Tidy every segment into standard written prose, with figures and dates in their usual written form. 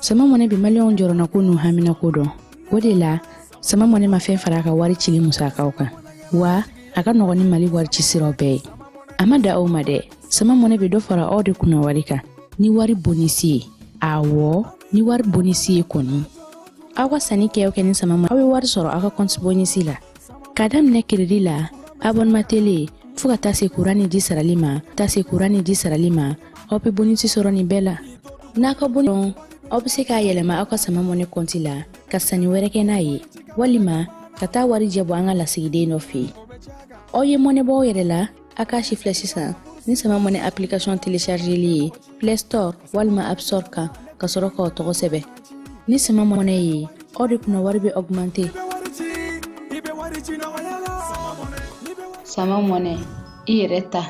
Sama mone bi malion jorona ko nu hamina ko do wodela sama mone ma fen faraka wari chili musaka oka wa aka no ni mali wari chisiro be amada o made sama mone bi do fara o de kuna warika ni wari bonisi awo ni wari bonisi koni awa sani ke oke ni sama awe wari soro aka konti bonisi la kadam ne kiridi la abon matele fuka tase kurani di saralima ope bonisi soro ni bela naka bonon obse ka yelema aka sama mone konti la kasani wereke na yi walima kata wari jebo anga la sigide no fi oye mone bo yerela aka shifle sisa ni sama mone application télécharger li Play Store walma App Store ka soro ko to sebe ni sama mone yi odi kuna wari be augmenter sama mone ireta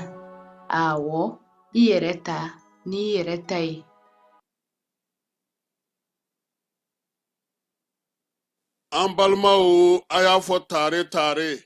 awo ireta ni ireta yi an balimaw a y'a fɔ tare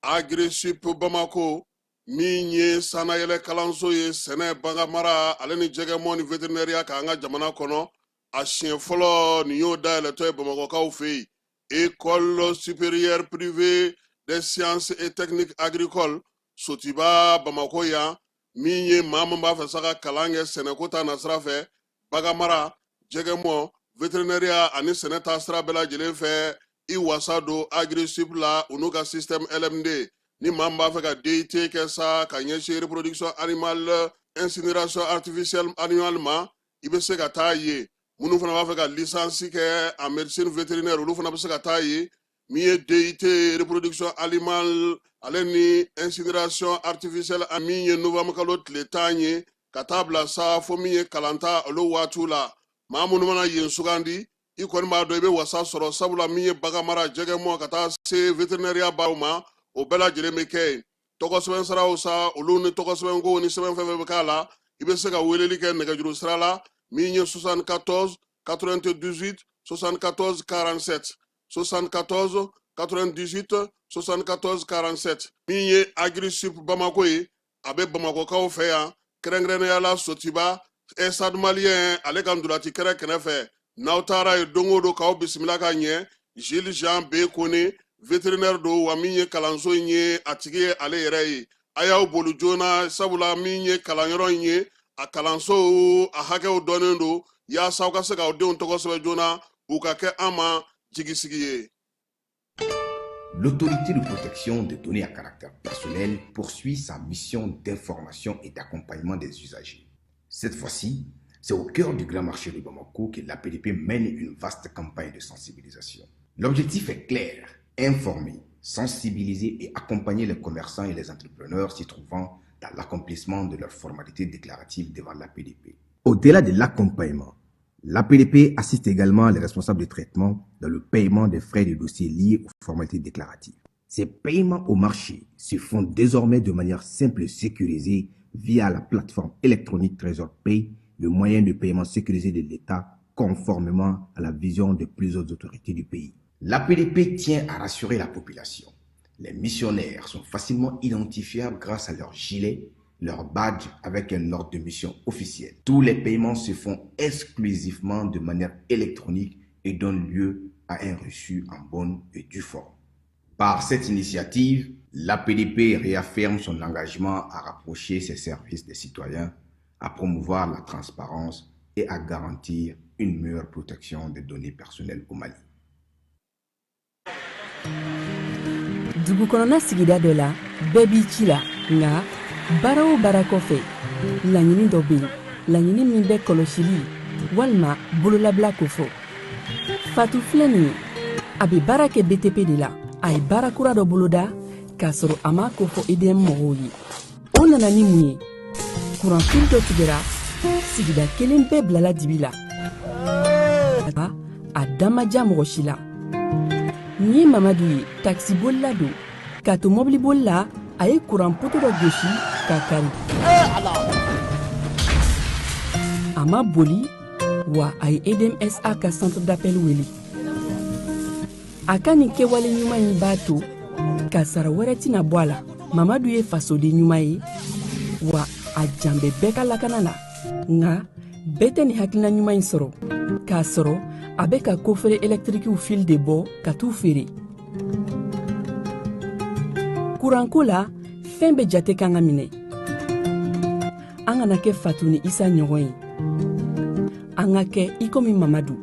Agri-Sup Bamako min ye sanayɛlɛ kalanso ye sɛnɛ baganmara ale ni jɛgɛmɔ ni vétérinaire k'an ka jamana kɔnɔ a siɲɛ fɔlɔ nin y'o dayɛlɛtɔ ye bamakɔkaw fɛ yen école supérieure privée des sciences et techniques agricoles Sotiba Bamako yan min ye maa min b'a fɛ sa ka kalan kɛ sɛnɛko ta nasira fɛ baganmara jɛgɛmɔ vétérinaire ani sɛnɛ ta sira bɛɛ lajɛlen fɛ i wasa don Agri-Sup la u n'u ka système LMD ni maa min b'a fɛ ka DIT kɛ sa ka ɲɛsin reproduction animale incinération artificielle animale ma i bɛ se ka taa ye minnu fana b'a fɛ ka licence kɛ en médecine vétérinaire olu fana bɛ se ka taa ye min ye DIT reproduction animale ale ni incinération artificielle a min ye novembre kalo tile 10 ye ka taa bila sa fo min ye kalanta olu waatiw la maa minnu mana yen sugandi i kɔni b'a dɔn i bɛ wasa sɔrɔ sabula min ye baganmara jɛgɛmɔ ka taa se vétérinaire baw ma o bɛɛ lajɛlen bɛ kɛ yen tɔgɔsɛbɛn siraw sa olu ni tɔgɔsɛbɛnko ni sɛbɛn fɛn fɛn bɛ k'a la i bɛ se ka weleli kɛ nɛgɛjuru sira la min ye 74 98 74 47 74 98 74 47 min ye Agri-Sup Bamako ye a bɛ bamakɔkaw fɛ yan kɛrɛnkɛrɛnnenya la Sotiba Estade malien ale ka ndulati kɛrɛ kɛnɛfɛ n'aw taara ye don o don k'aw bisimila ka ɲɛ Jules Jean B. Kone vétérinaire do wa min ye kalanso in ye a tigi ye ale yɛrɛ ye a y'aw boli joona sabula min ye kalanyɔrɔ in ye a kalanso a hakɛw dɔnnen do yaasa aw ka se k'aw denw tɔgɔ sɛbɛn joona u ka kɛ an ma jigisigi ye. L'autorité de protection des données à caractère personnel poursuit sa mission d'information et d'accompagnement des usagers. Cette fois-ci, c'est au cœur du grand marché de Bamako que l'APDP mène une vaste campagne de sensibilisation. L'objectif est clair, informer, sensibiliser et accompagner les commerçants et les entrepreneurs s'y trouvant dans l'accomplissement de leurs formalités déclaratives devant l'APDP. Au-delà de l'accompagnement, l'APDP assiste également les responsables de traitement dans le paiement des frais de dossier liés aux formalités déclaratives. Ces paiements au marché se font désormais de manière simple et sécurisée via la plateforme électronique Trésor Pay, le moyen de paiement sécurisé de l'État conformément à la vision de plusieurs autorités du pays. L'APDP tient à rassurer la population. Les missionnaires sont facilement identifiables grâce à leur gilet, leur badge avec un ordre de mission officiel. Tous les paiements se font exclusivement de manière électronique et donnent lieu à un reçu en bonne et due forme. Par cette initiative, l'APDP réaffirme son engagement à rapprocher ses services des citoyens, à promouvoir la transparence et à garantir une meilleure protection des données personnelles au Mali. Dugu kɔnɔna sigida dɔ la bɛɛ b'i ci la nka baara o baara kɔfɛ laɲini dɔ bɛ yen laɲini min bɛ kɔlɔsili walima bololabila ko fɔ. Fatu filɛ nin ye a bɛ baara kɛ BTP de la. A ye baara kura dɔ boloda k'a sɔrɔ a m'a ko fɔ EDM mɔgɔw ye. O nana ni mun ye? Kuran fili dɔ tigɛra, sigida kelen bɛɛ bilala dibi la. A da ma diya mɔgɔ si la. Nin ye Mamadu ye, taxibolila don. K'a to mɔbiliboli la, a ye kuran poto dɔ gosi k'a kari. A ma boli wa a ye EDMSA ka centre d'appel wele. A ka nin kɛwale ɲuman in b'a to ka sara wɛrɛ tɛna bɔ a la. Mamadu ye fasoden ɲuman ye wa a jan bɛ bɛɛ ka lakana la. Nka bɛɛ tɛ nin hakilina ɲuman in sɔrɔ k'a sɔrɔ a bɛ ka kofere électrique fil de bɔ ka t'u feere. Kuranko la fɛn bɛ jate kan ka minɛ. An kana kɛ Fatu ni Isa ɲɔgɔn ye. An ka kɛ i komi Mamadu.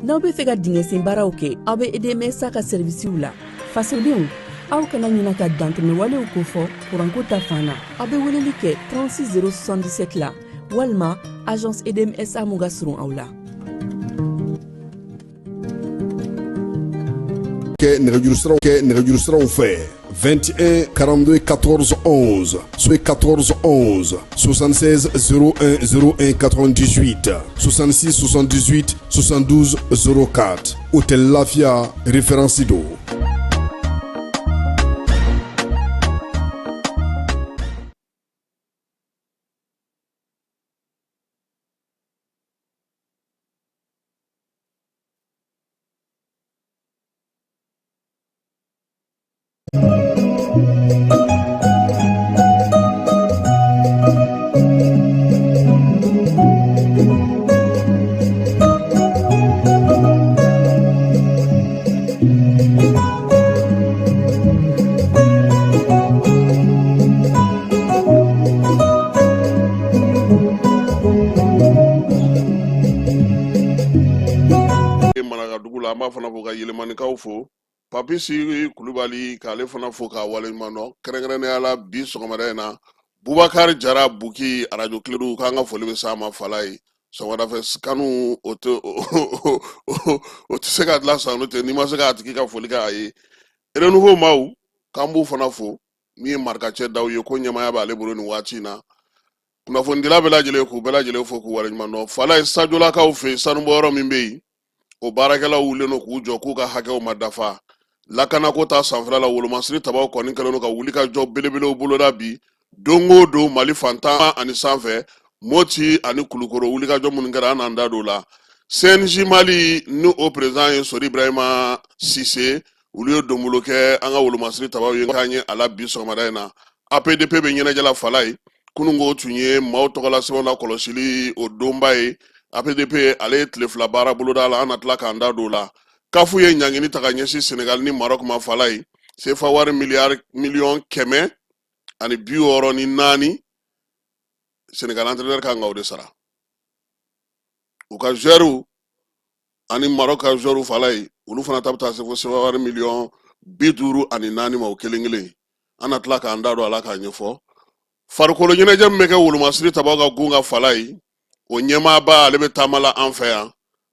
N'aw bɛ fɛ ka dingɛsen baaraw kɛ, aw bɛ EDMSA ka servisiw la. Fasodenw, aw kana ɲina ka dantɛmɛwalew ko fɔ kuranko ta fan na. Aw bɛ weleli kɛ 36077 la walima agence EDMSA mun ka surun aw la. nɛgɛjurusiraw fɛ 21 42 14 11 14 11 76 01 01 98 66 78 72 04 Hôtel Lafia référence do. Papi si Kulubali k'ale fana fo k'a waleɲuman dɔn kɛrɛnkɛrɛnnenya la bi sɔgɔmada in na Bubakari Jara Buki radio Kiledu k'an ka foli bɛ s'a ma Fala ye sɔgɔmada fɛ kanu o tɛ se ka dilan san n'o tɛ n'i ma se k'a tigi ka foli kɛ a ye Renouveau maaw k'an b'u fana fo min ye marikacɛ daw ye ko ɲɛmaya b'ale bolo nin waati in na kunnafonidila bɛɛ lajɛlen k'u bɛɛ lajɛlen fo k'u waleɲuman dɔn Fala ye sajolakaw fɛ sanubɔyɔrɔ min bɛ yen o baarakɛlaw wulilen don k'u jɔ k'u ka hakɛw ma dafa lakanako ta sanfɛla la wolomasiri tabaw kɔni kɛlen don ka wuli ka jɔ belebelew boloda bi don o don Mali fantan ani sanfɛ Moti ani Kulukoro wuli ka jɔ minnu kɛra an n'an da don la CNJ Mali ni o président ye Sori Ibrahima Sise olu ye donbolo kɛ an ka wolomasiri tabaw ye k'an ye a la bi sɔgɔmada in na APDP bɛ ɲɛnajɛ la Fala ye kunungo tun ye maaw tɔgɔla sɛbɛnw la kɔlɔsili o donba ye APDP ale ye tile fila baara boloda la an na tila k'an da don la Kafu ye ɲangini ta ka ɲɛsin Senegal ni Maroc ma Fala ye CFA wari miliyɔn 164 Senegal entraîneur kan ka o de sara u ka joueur ani Maroc ka joueur Fala ye olu fana ta bɛ taa se fo CFA wari miliyɔn 54 ma o kelen kelen an na tila k'an da don a la k'a ɲɛfɔ farikolo ɲɛnajɛ min bɛ kɛ wolomasiri tabaw ka gun ka Fala ye o ɲɛmaaba ale bɛ taama la an fɛ yan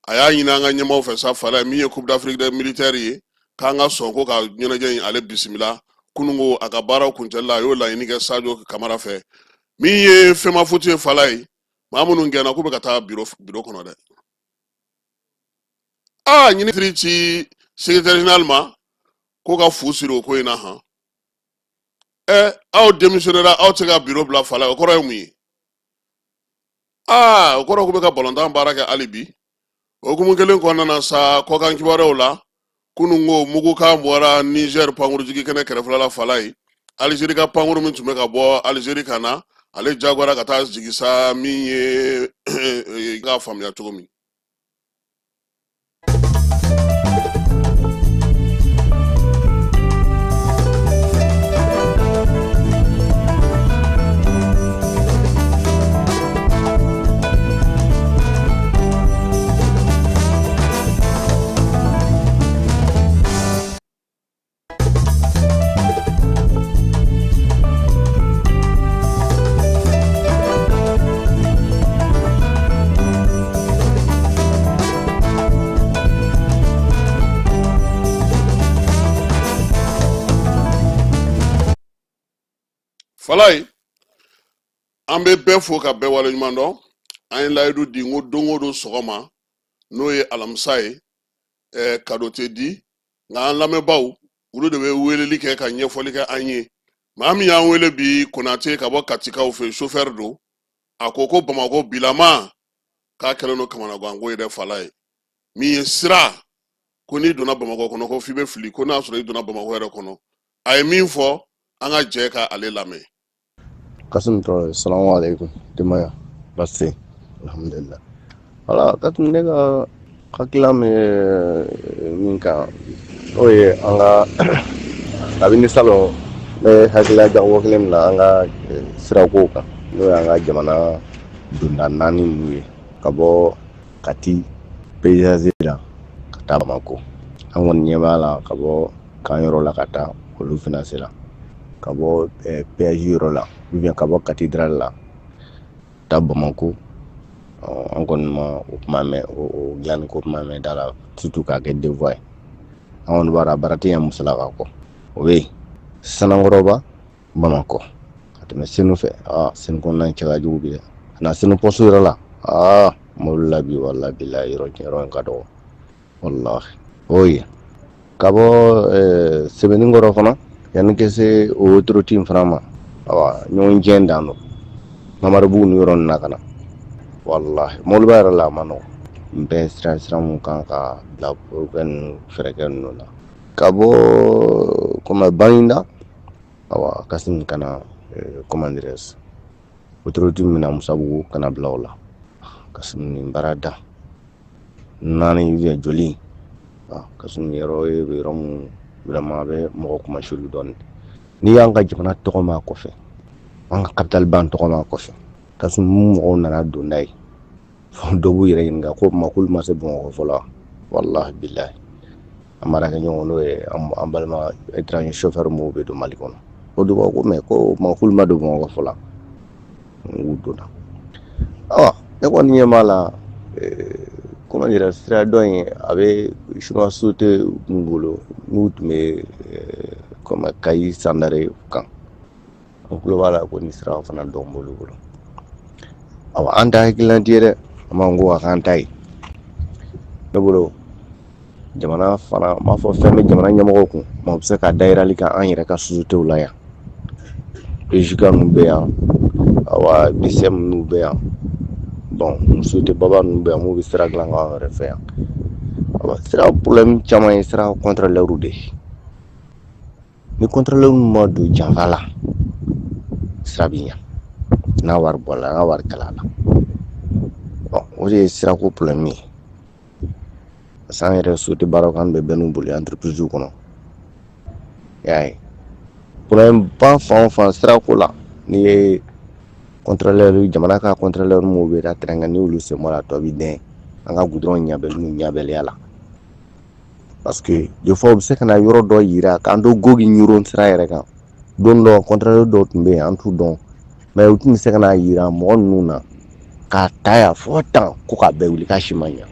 a y'a ɲini an ka ɲɛmaaw fɛ sa Fala min ye Coupe d'Afrique des militaires ye k'an ka sɔn ko ka ɲɛnajɛ in ale bisimila kunungo a ka baaraw kuncɛli la a y'o laɲini kɛ Sadio Kamara fɛ min ye fɛnma futu ye Fala ye maa minnu gɛnna k'u bɛ ka taa bureau kɔnɔ dɛ ɲini ci secrétaire général ma ko ka fu siri o ko in na han aw démissionnera aw tɛ ka bureau bila Fala o kɔrɔ ye mun ye o kɔrɔ k'u bɛ ka balontan baara kɛ hali bi okumu kelen kɔnɔna na sa kɔkan kibaruyaw la kunungo mugukan bɔra Niger pankurujigi kɛnɛ kɛrɛfɛla la Fala ye Algérie ka pankuru min tun bɛ ka bɔ Algérie ka na ale jagoyara ka taa jigi sa min ye k'a faamuya cogo min Falai, an bɛ bɛɛ fo ka bɛɛ waleɲuman dɔn. An ye layidu di n ko don o don sɔgɔma n'o ye alamisa ye cadeau tɛ di nka an lamɛnbaaw olu de bɛ weleli kɛ ka ɲɛfɔli kɛ an ye. Maa min y'an wele bi Konate ka bɔ Katikaw fɛ chauffeur don. A ko ko Bamakɔ bilama k'a kɛlen don kamanagan ko ye dɛ Falai. Min ye sira ko n'i donna Bamakɔ kɔnɔ ko f'i bɛ fili ko n'a sɔrɔ i donna Bamakɔ yɛrɛ kɔnɔ. A ye min fɔ an ka jɛ ka ale lamɛn. Kasim Traore, salamu alaikum. Demaya, basi, alhamdulillah. Voilà, katun ne ka hakila min kan o ye an ka kabini salon ne hakila jago kelen min na an ka sirako kan n'o ye an ka jamana donda 4 ninnu ye ka bɔ Kati paysage la ka taa Bamako. An kɔni ɲɛ b'a la ka bɔ kan yɔrɔ la ka taa olu finance la ka bɔ péage yɔrɔ la ou bien ka bɔ cathédrale la taa Bamako. An kɔni ma o kuma mɛn o dilanni ko kuma mɛn da la surtout k'a kɛ devoir ye. An kɔni b'a dɔn a baara tɛ ɲɛ musalaka kɔ. O bɛ yen Sanakɔrɔba Bamako ka tɛmɛ Senu fɛ Senu kɔnɔna cɛ ka jugu bi dɛ. Ka na Senu poste yɔrɔ la mobili la bi walahi bilahi yɔrɔ in ka dɔgɔ walahi. O ye ka bɔ Sɛbɛnnikɔrɔ fana yanni ka se o autorité in fana ma ɲɔgɔn jɛn dan don Mamaribugu ni yɔrɔ ninnu na ka na walahi mɔbiliba yɛrɛ la a ma nɔgɔn. N bɛɛ sira mun kan ka bila fɛɛrɛkɛ ninnu la ka bɔ comme Baginda Kasim kana comment dirais autorité min na Musabugu kana bila o la Kasim ni baara da 4 joli Kasim yɔrɔ ye yɔrɔ mun vraiment a bɛ mɔgɔ kuma sulu dɔɔni. N'i y'an ka jamana tɔgɔma kɔfɛ an ka capital ban tɔgɔma kɔfɛ Kasim mɔgɔw nana don n'a ye dɔ b'u yɛrɛ ɲininka ko k'olu ma se Bamakɔ fɔlɔ walahi bilahi an baarakɛ ɲɔgɔn n'o ye an balima étranger chauffeur mɔgɔw bɛ don Mali kɔnɔ o de b'a ko mais ko k'olu ma don Bamakɔ fɔlɔ u donna. Ne kɔni ɲɛ b'a la comment dire sira dɔ in a bɛ chinois sauté mun bolo n'u tun bɛ comme Kayi Sandare kan an tulo b'a la ko ni sira fana dɔn b'olu bolo. An ta hakilina tɛ dɛ an b'an ko a k'an ta ye ne bolo jamana fana m'a fɔ fɛn bɛ jamana ɲɛmɔgɔw kun u bɛ se ka dayirali kɛ an yɛrɛ ka sociétéw la yan. EJK ninnu bɛ yan BCM ninnu bɛ yan société baba ninnu bɛ yan mun bɛ sira dilan k'an yɛrɛ fɛ yan. Sira problème caman ye sira contrôleur de ye. Ni contrôleur ma don janfa la sira bɛ ɲɛ n'a wari bɔ la n'a wari kala la o de ye sirako problème ye parce que an yɛrɛ société baaraw kan bɛ bɛɛ n'u bolo entreprise kɔnɔ y'a ye problème ba fan o fan sirako la n'i ye contrôleur jamana ka contrôleur m'u bɛ taa terrain kan ni olu sen bɔ la tɔ bɛ dɛn an ka goudron ɲabɛliya la parce que des fois u bɛ se ka na yɔrɔ dɔ yira k'an to gogi ɲuron sira yɛrɛ kan don dɔ contrôleur dɔw tun bɛ yen an t'u dɔn mais u tun bɛ se ka na yira mɔgɔ ninnu na k'a ta yan fɔ tan ko k'a bɛɛ wuli k'a si ma ɲɛ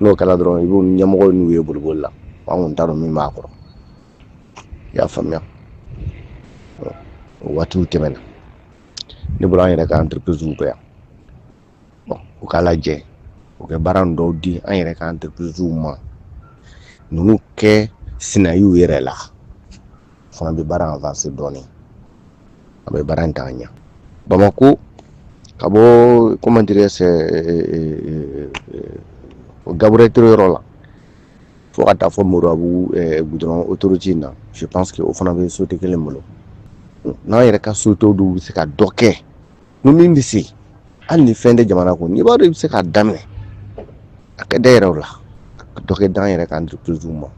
n'o kɛra dɔrɔn i b'o ɲɛmɔgɔ n'u ye boliboli la an kun t'a dɔn min b'a kɔrɔ i y'a faamuya o waatiw tɛmɛna ne bolo an yɛrɛ ka entreprise bɛ yan u k'a lajɛ u kɛ baara dɔw di an yɛrɛ ka entreprise ma ninnu kɛ sinayiw yɛrɛ la fana bɛ baara avancer dɔɔni a bɛ baara in ta ɲɛ Bamako ka bɔ comment dirais Gabriel Touré yɔrɔ la fo ka taa fɔ Moribabugu goudron autorité na je pense que o fana bɛ société kelen bolo n'an yɛrɛ ka société dɔw bɛ se ka dɔ kɛ ni min bɛ se hali ni fɛn tɛ jamana kɔnɔ n'i b'a dɔn i bɛ se k'a daminɛ a kɛ da yɛrɛ la ka dɔ kɛ d'an yɛrɛ ka entreprise ma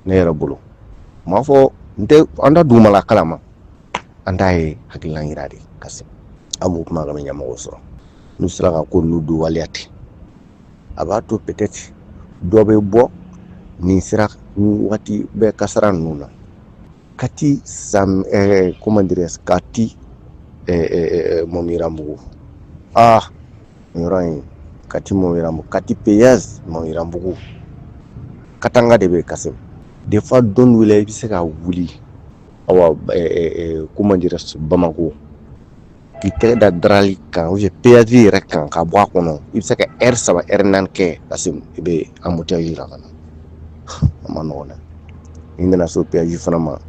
ne yɛrɛ bolo m'a fɔ n tɛ an ta dugumala kalama an t'a ye hakilina yira de Kasim an b'o kuma ka ɲɛmɔgɔw sɔrɔ n'u sera ka ko ninnu don waleya ten a b'a to peut-être dɔ bɛ bɔ nin sira ni waati bɛɛ kasara ninnu na Kati comment dirais Kati Mɔmiranbugu nin yɔrɔ in Kati Mɔmiranbugu Kati péage Mɔmiranbugu Katanga de bɛ Kasim des fois don dɔ la i bɛ se ka wuli awa comment dire Bamako k'i tɛgɛ da darali kan ou bien péage yɛrɛ kan ka bɔ a kɔnɔ i bɛ se ka heure 3 heure 4 kɛ ka se i bɛ embouteillage la ka na a ma nɔgɔn dɛ n'i nana so péage fana ma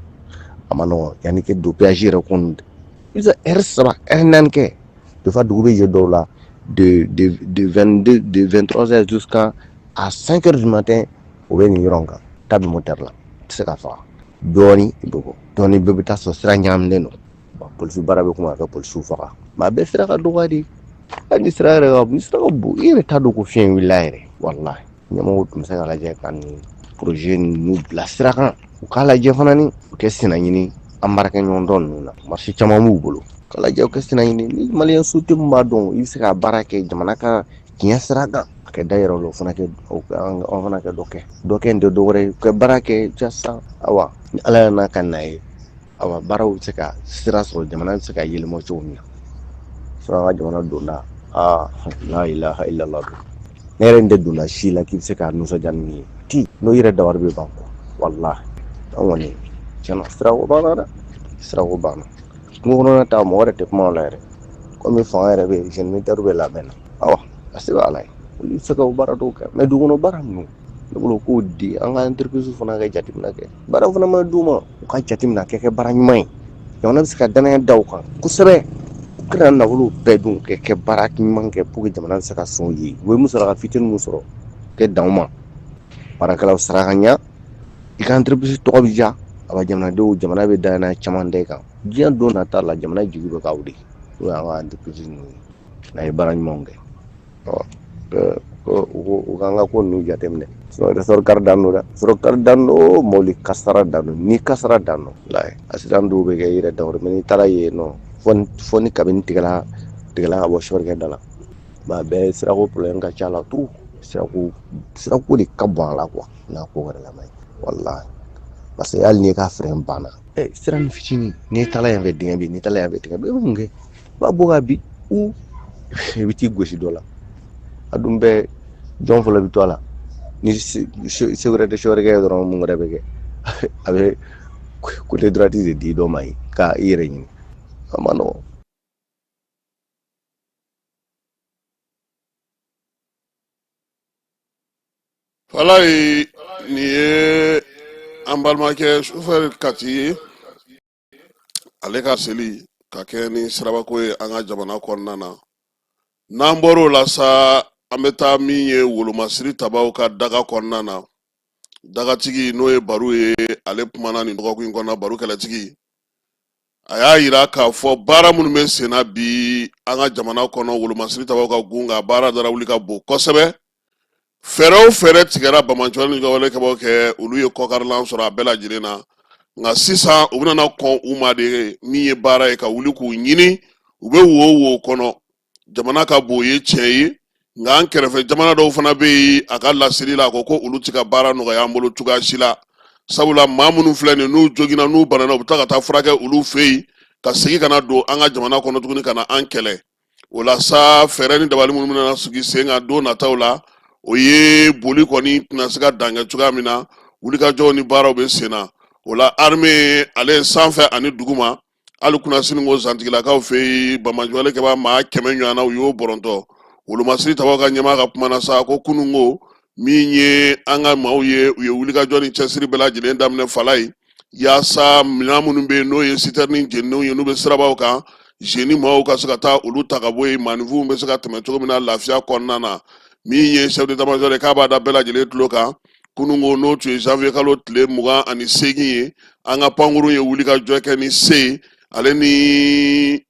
a ma nɔgɔn yanni kɛ don péage yɛrɛ kɔnɔ i bɛ se heure 3 heure 4 kɛ des fois dugu bɛ jɛ dɔw la de 22 de 23h jusqu'à 5h du matin o bɛ nin yɔrɔ kan ta bɛ moteur la i tɛ se ka faga dɔɔni i bɛ bɔ dɔɔni bɛɛ bɛ taa sɔrɔ sira ɲagaminen don polisi baara bɛ kuma ka polisiw faga mais a bɛɛ sira ka dɔgɔ de hali ni sira yɛrɛ ka ni sira ka bon i yɛrɛ t'a dɔn ko fiɲɛ wulila yɛrɛ walahi ɲɛmɔgɔw tun bɛ se ka lajɛ ka nin projet ninnu bila sira kan u k'a lajɛ fana ni u kɛ sina ɲini an baarakɛɲɔgɔn dɔ ninnu na marché caman b'u bolo k'a lajɛ u kɛ sina ɲini ni maliyɛn société min b'a dɔn i bɛ se ka baara kɛ jamana ka tiɲɛ sira kan a kɛ da yɛrɛ la o fana kɛ an fana kɛ dɔ kɛ nin tɛ dɔwɛrɛ ye ka baara kɛ jasa awa ni ala yɛrɛ n'a ka na ye awa baaraw bɛ se ka sira sɔrɔ jamana bɛ se ka yɛlɛma cogo min na sɔrɔ an ka jamana donda la ilaha illallah don ne yɛrɛ tɛ donna si la k'i bɛ se ka nisɔndiya ni min ye ti n'o yɛrɛ dawari bɛ ban kɔ walahi an kɔni tiɲɛna sirako banna dɛ sirako banna kungo kɔnɔna ta mɔgɔ yɛrɛ tɛ kuma o la yɛrɛ komi fanga yɛrɛ bɛ yen jeune militaire bɛ labɛn na awa a se bɛ ala ye olu bɛ se ka o baara dɔw kɛ mais dugukɔnɔ baara ninnu ne bolo k'o di an ka entreprise fana ka jateminɛ kɛ baara fana ma d'u ma u ka jateminɛ kɛ baara ɲuman ye jamana bɛ se ka danaya da u kan kosɛbɛ u kana nafolo bɛɛ dun kɛ baara ɲuman kɛ pour que jamana bɛ se ka sɔn u ye u bɛ mun sɔrɔ ka fitinin mun sɔrɔ kɛ dan u ma baarakɛlaw sara ka ɲa i ka entreprise tɔgɔ bɛ diya a bɛ jamana bɛ danaya caman da i kan diɲɛ don nata la jamana jigi bɛ k'aw de n'o y'an ka entreprise ninnu ye n'a ye baara ɲumanw kɛ u k'an ka ko ninnu jateminɛ sɔrɔ kari dan don dɛ sɔrɔ kari dan don mɔbili kasara dan don ni kasara dan don layi accident dɔw bɛ kɛ i yɛrɛ dawari mais n'i taara yen nɔ fɔ ni kabini tigɛla ka bɔ sɔrikɛ da la a bɛɛ sirako problème ka ca la tout sirako de ka bon a la quoi n'a ko wɛrɛ lamɛn walahi parce que hali n'i ka frein banna sira ni fitinin n'i taara yan fɛ dingɛ bɛ n'i taara yan fɛ dingɛ bɛ i bɛ mun kɛ i b'a bɔ ka bin i bɛ t'i gosi dɔ la a dun bɛɛ jɔn fɔlɔ bɛ to a la ni se wɛrɛ tɛ sɔrikɛ ye dɔrɔn mun wɛrɛ bɛ kɛ a bɛ côté droite de di dɔ ma ye k'a i yɛrɛ ɲini a ma nɔgɔn. Wala nin ye an balimakɛ chauffeur Kati ye ale ka seli ka kɛ ni sirabako ye an ka jamana kɔnɔna na n'an bɔr'o la sa an bɛ taa min ye wolomasiri tabaw ka daga kɔnɔna na dagatigi n'o ye Baro ye ale kumana nin dɔgɔkun kɔnɔna Baro kɛlɛtigi a y'a yira k'a fɔ baara minnu bɛ senna bi an ka jamana kɔnɔ wolomasiri tabaw ka gun ka baara dara wuli ka bon kosɛbɛ fɛɛrɛ o fɛɛrɛ tigɛra Bamacɔli ni kawalekɛbaw kɛ olu ye kɔkarilan sɔrɔ a bɛɛ lajɛlen na nka sisan u bɛna kɔn u ma de min ye baara ye ka wuli k'u ɲini u bɛ wo kɔnɔ jamana ka bon o ye tiɲɛ ye nka an kɛrɛfɛ jamana dɔw fana bɛ yen a ka laseli la ko olu tɛ ka baara nɔgɔya an bolo cogoya si la sabula maa minnu filɛ nin n'u joginna n'u banana u bɛ taa ka taa furakɛ olu fɛ yen ka segin ka na don an ka jamana kɔnɔ tuguni ka na an kɛlɛ o la sa fɛɛrɛ ni dabali minnu bɛna sigi sen kan don nataw la o ye boli kɔni tɛna se ka dan kɛ cogoya min na wulikajɔw ni baaraw bɛ sen na o la armée ale sanfɛ ani duguma hali kunnasini ko zantigilakaw fɛ yen Bamacɔli kɛba maa 100 ɲɔgɔnna u y'o bɔrɔntɔ wolomasiri tabaw ka ɲɛmaa ka kuma na sa ko kunun ko min ye an ka maaw ye u ye wulikajɔ ni cɛsiri bɛɛ lajɛlen daminɛ fala ye yaasa minɛn minnu bɛ yen n'o ye citerne jeninen ye n'u bɛ sirabaw kan jeni maaw ka se ka taa olu ta ka bɔ yen maanifinw bɛ se ka tɛmɛ cogo min na lafiya kɔnɔna na min ye chef d'état-major ye k'a b'a da bɛɛ lajɛlen tulo kan kunun ko n'o tun ye janvier kalo tile 28 ye an ka pankuru ye wulikajɔ kɛ ni se ale ni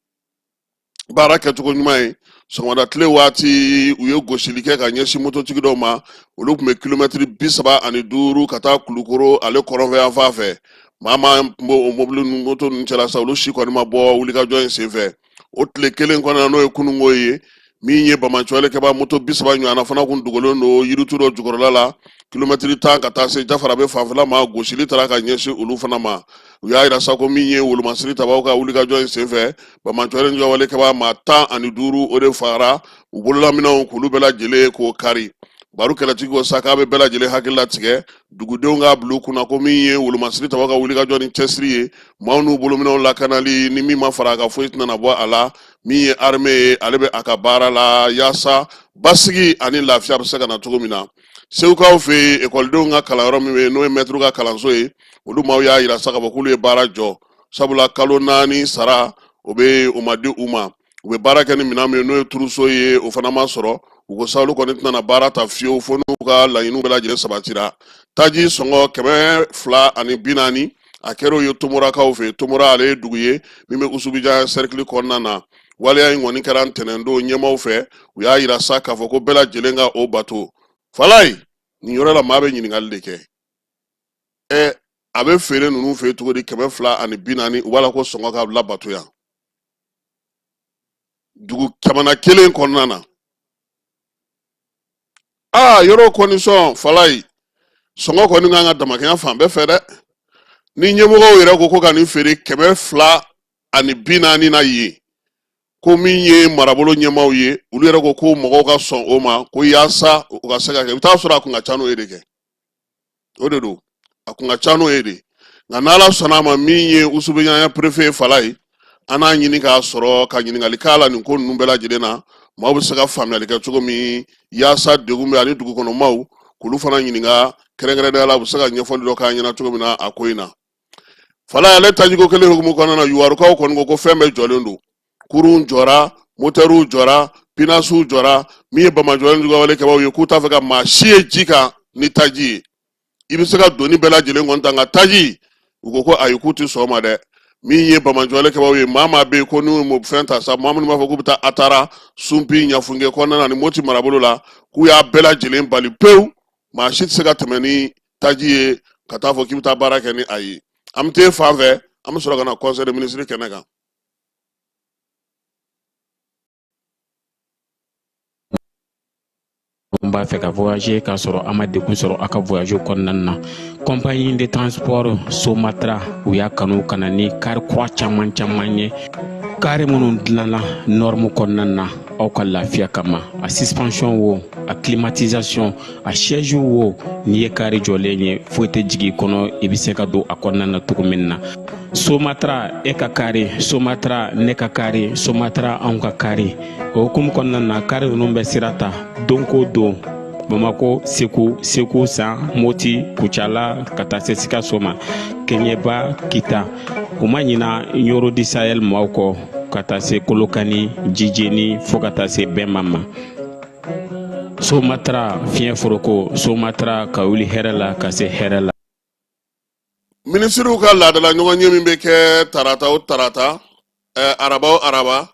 baara kɛcogo ɲuman ye sɔgɔmada tile waati u ye gosili kɛ ka ɲɛsin mototigi dɔw ma olu tun bɛ kilomɛtiri 35 ka taa Kulukoro ale kɔrɔnfɛ yan fan fɛ maa tun b'o mobili ninnu moto ninnu cɛla sa olu si kɔni ma bɔ wulikajɔ in senfɛ o tile kelen kɔnɔna n'o ye kununko ye min ye Bamacɔli kɛba moto 30 ɲɔgɔnna fana kun dogolen don yiritu dɔ jukɔrɔla la kilomɛtiri 10 ka taa se Jafara bɛ fanfɛla ma gosili taara ka ɲɛsin olu fana ma u y'a yira sa ko min ye wolomasiri tabaw ka wulikajɔ in senfɛ Bamacɔli ni kawalekɛba maa 15 o de fagara u bololaminɛw k'olu bɛɛ lajɛlen k'o kari baru kɛlɛtigi ko sa k'a bɛ bɛɛ lajɛlen hakili latigɛ dugudenw k'a bila u kunna ko min ye wolomasiri taba ka wuli ka jɔ ni cɛsiri ye maaw n'u bolominɛw lakanali ni min ma fara a ka foyi tɛna bɔ a la min ye armée ye ale bɛ a ka baara la yaasa basigi ani lafiya bɛ se ka na cogo min na segukaw fɛ yen ekɔlidenw ka kalanyɔrɔ min bɛ yen n'o ye mɛtiriw ka kalanso ye olu maaw y'a yira sa k'a fɔ k'olu ye baara jɔ sabula kalo 4 sara o ma di u ma u bɛ baara kɛ ni minɛn min ye n'o ye turuso ye o fana ma sɔrɔ u ko sa olu kɔni tɛna baara ta fiyewu fo n'u ka laɲiniw bɛɛ lajɛlen sabatira taji sɔngɔ 240 a kɛra o ye tomorakaw fɛ tomora ale ye dugu ye min bɛ usubijan cercle kɔnɔna na waleya in kɔni kɛra ntɛnɛndon ɲɛmaw fɛ u y'a yira sa k'a fɔ ko bɛɛ lajɛlen ka o bato Falaye nin yɔrɔ la maa bɛ ɲininkali de kɛ a bɛ feere ninnu fɛ cogo di 240 u b'a la ko sɔngɔ ka labato yan dugu jamana kelen kɔnɔna na yɔrɔ kɔni sɔn Falaye sɔngɔ kɔni kan ka damakɛnya fan bɛɛ fɛ dɛ ni ɲɛmɔgɔw yɛrɛ ko ka nin feere 240 na ye ko min ye marabolo ɲɛmaw ye olu yɛrɛ ko ko mɔgɔw ka sɔn o ma ko yaasa u ka se ka kɛ i bɛ taa sɔrɔ a kun ka ca n'o ye de kɛ o de don a kun ka ca n'o ye de nka n'Ala sɔnna a ma min ye usubijan préfet Falaye an n'a ɲini k'a sɔrɔ ka ɲininkali k'a la nin ko ninnu bɛɛ lajɛlen na maaw bɛ se ka faamuyali kɛ cogo min yaasa degun bɛ ani dugukɔnɔmaw k'olu fana ɲininka kɛrɛnkɛrɛnnenya la u bɛ se ka ɲɛfɔli dɔ k'a ɲɛna cogo min na a ko in na Falaye ale tajiko kelen hukumu kɔnɔna na yuwarukaw kɔni ko fɛn bɛɛ jɔlen don kurun jɔra motɛriw jɔra pinasiw jɔra min ye bamajɔlen jugawale kɛbaw ye k'u t'a fɛ ka maa si ye ji kan ni taji ye i bɛ se ka doni bɛɛ lajɛlen kɔni ta nka taji u ko ayi k'u tɛ sɔn o ma dɛ min ye bamajɔlen kɛbaw ye maa bɛ yen ko n'u ye fɛn ta sa maa minnu b'a fɔ k'u bɛ taa Atara Sunpi Ɲafunge kɔnɔna na ni Moti marabolo la k'u y'a bɛɛ lajɛlen bali pewu maa si tɛ se ka tɛmɛ ni taji ye ka taa fɔ k'i bɛ taa baara kɛ ni a ye an bɛ taa fan fɛ an bɛ sɔrɔ ka na conseil des ministres kɛnɛ kan. On b'a fait voyager k'a sɔrɔ an ma degun sɔrɔ a ka voyage kɔnɔna na compagnie de transport Somatra u y'a kanu ka na ni kari kura caman ye kari minnu dilanna norme kɔnɔna na aw ka lafiya kama a suspension wo a climatisation a siège wo n'i ye kari jɔlen ye foyi tɛ jigin kɔnɔ i bɛ se ka don a kɔnɔna na cogo min na Somatra e ka kari Somatra ne ka kari Somatra anw ka kari o hukumu kɔnɔna na kari ninnu bɛ sira ta don ko don Bamako Segu San Moti Kucala ka taa se Sikaso ma Keɲeba Kita u ma ɲina Yoro di Sahel maaw kɔ ka taa se Kolokani Jijeni fo ka taa se Bɛnma ma Somatra fiɲɛ foroko Somatra ka wuli hɛrɛ la ka se hɛrɛ la Ministriw ka laadala ɲɔgɔn ye min bɛ kɛ tarata o tarata araba o araba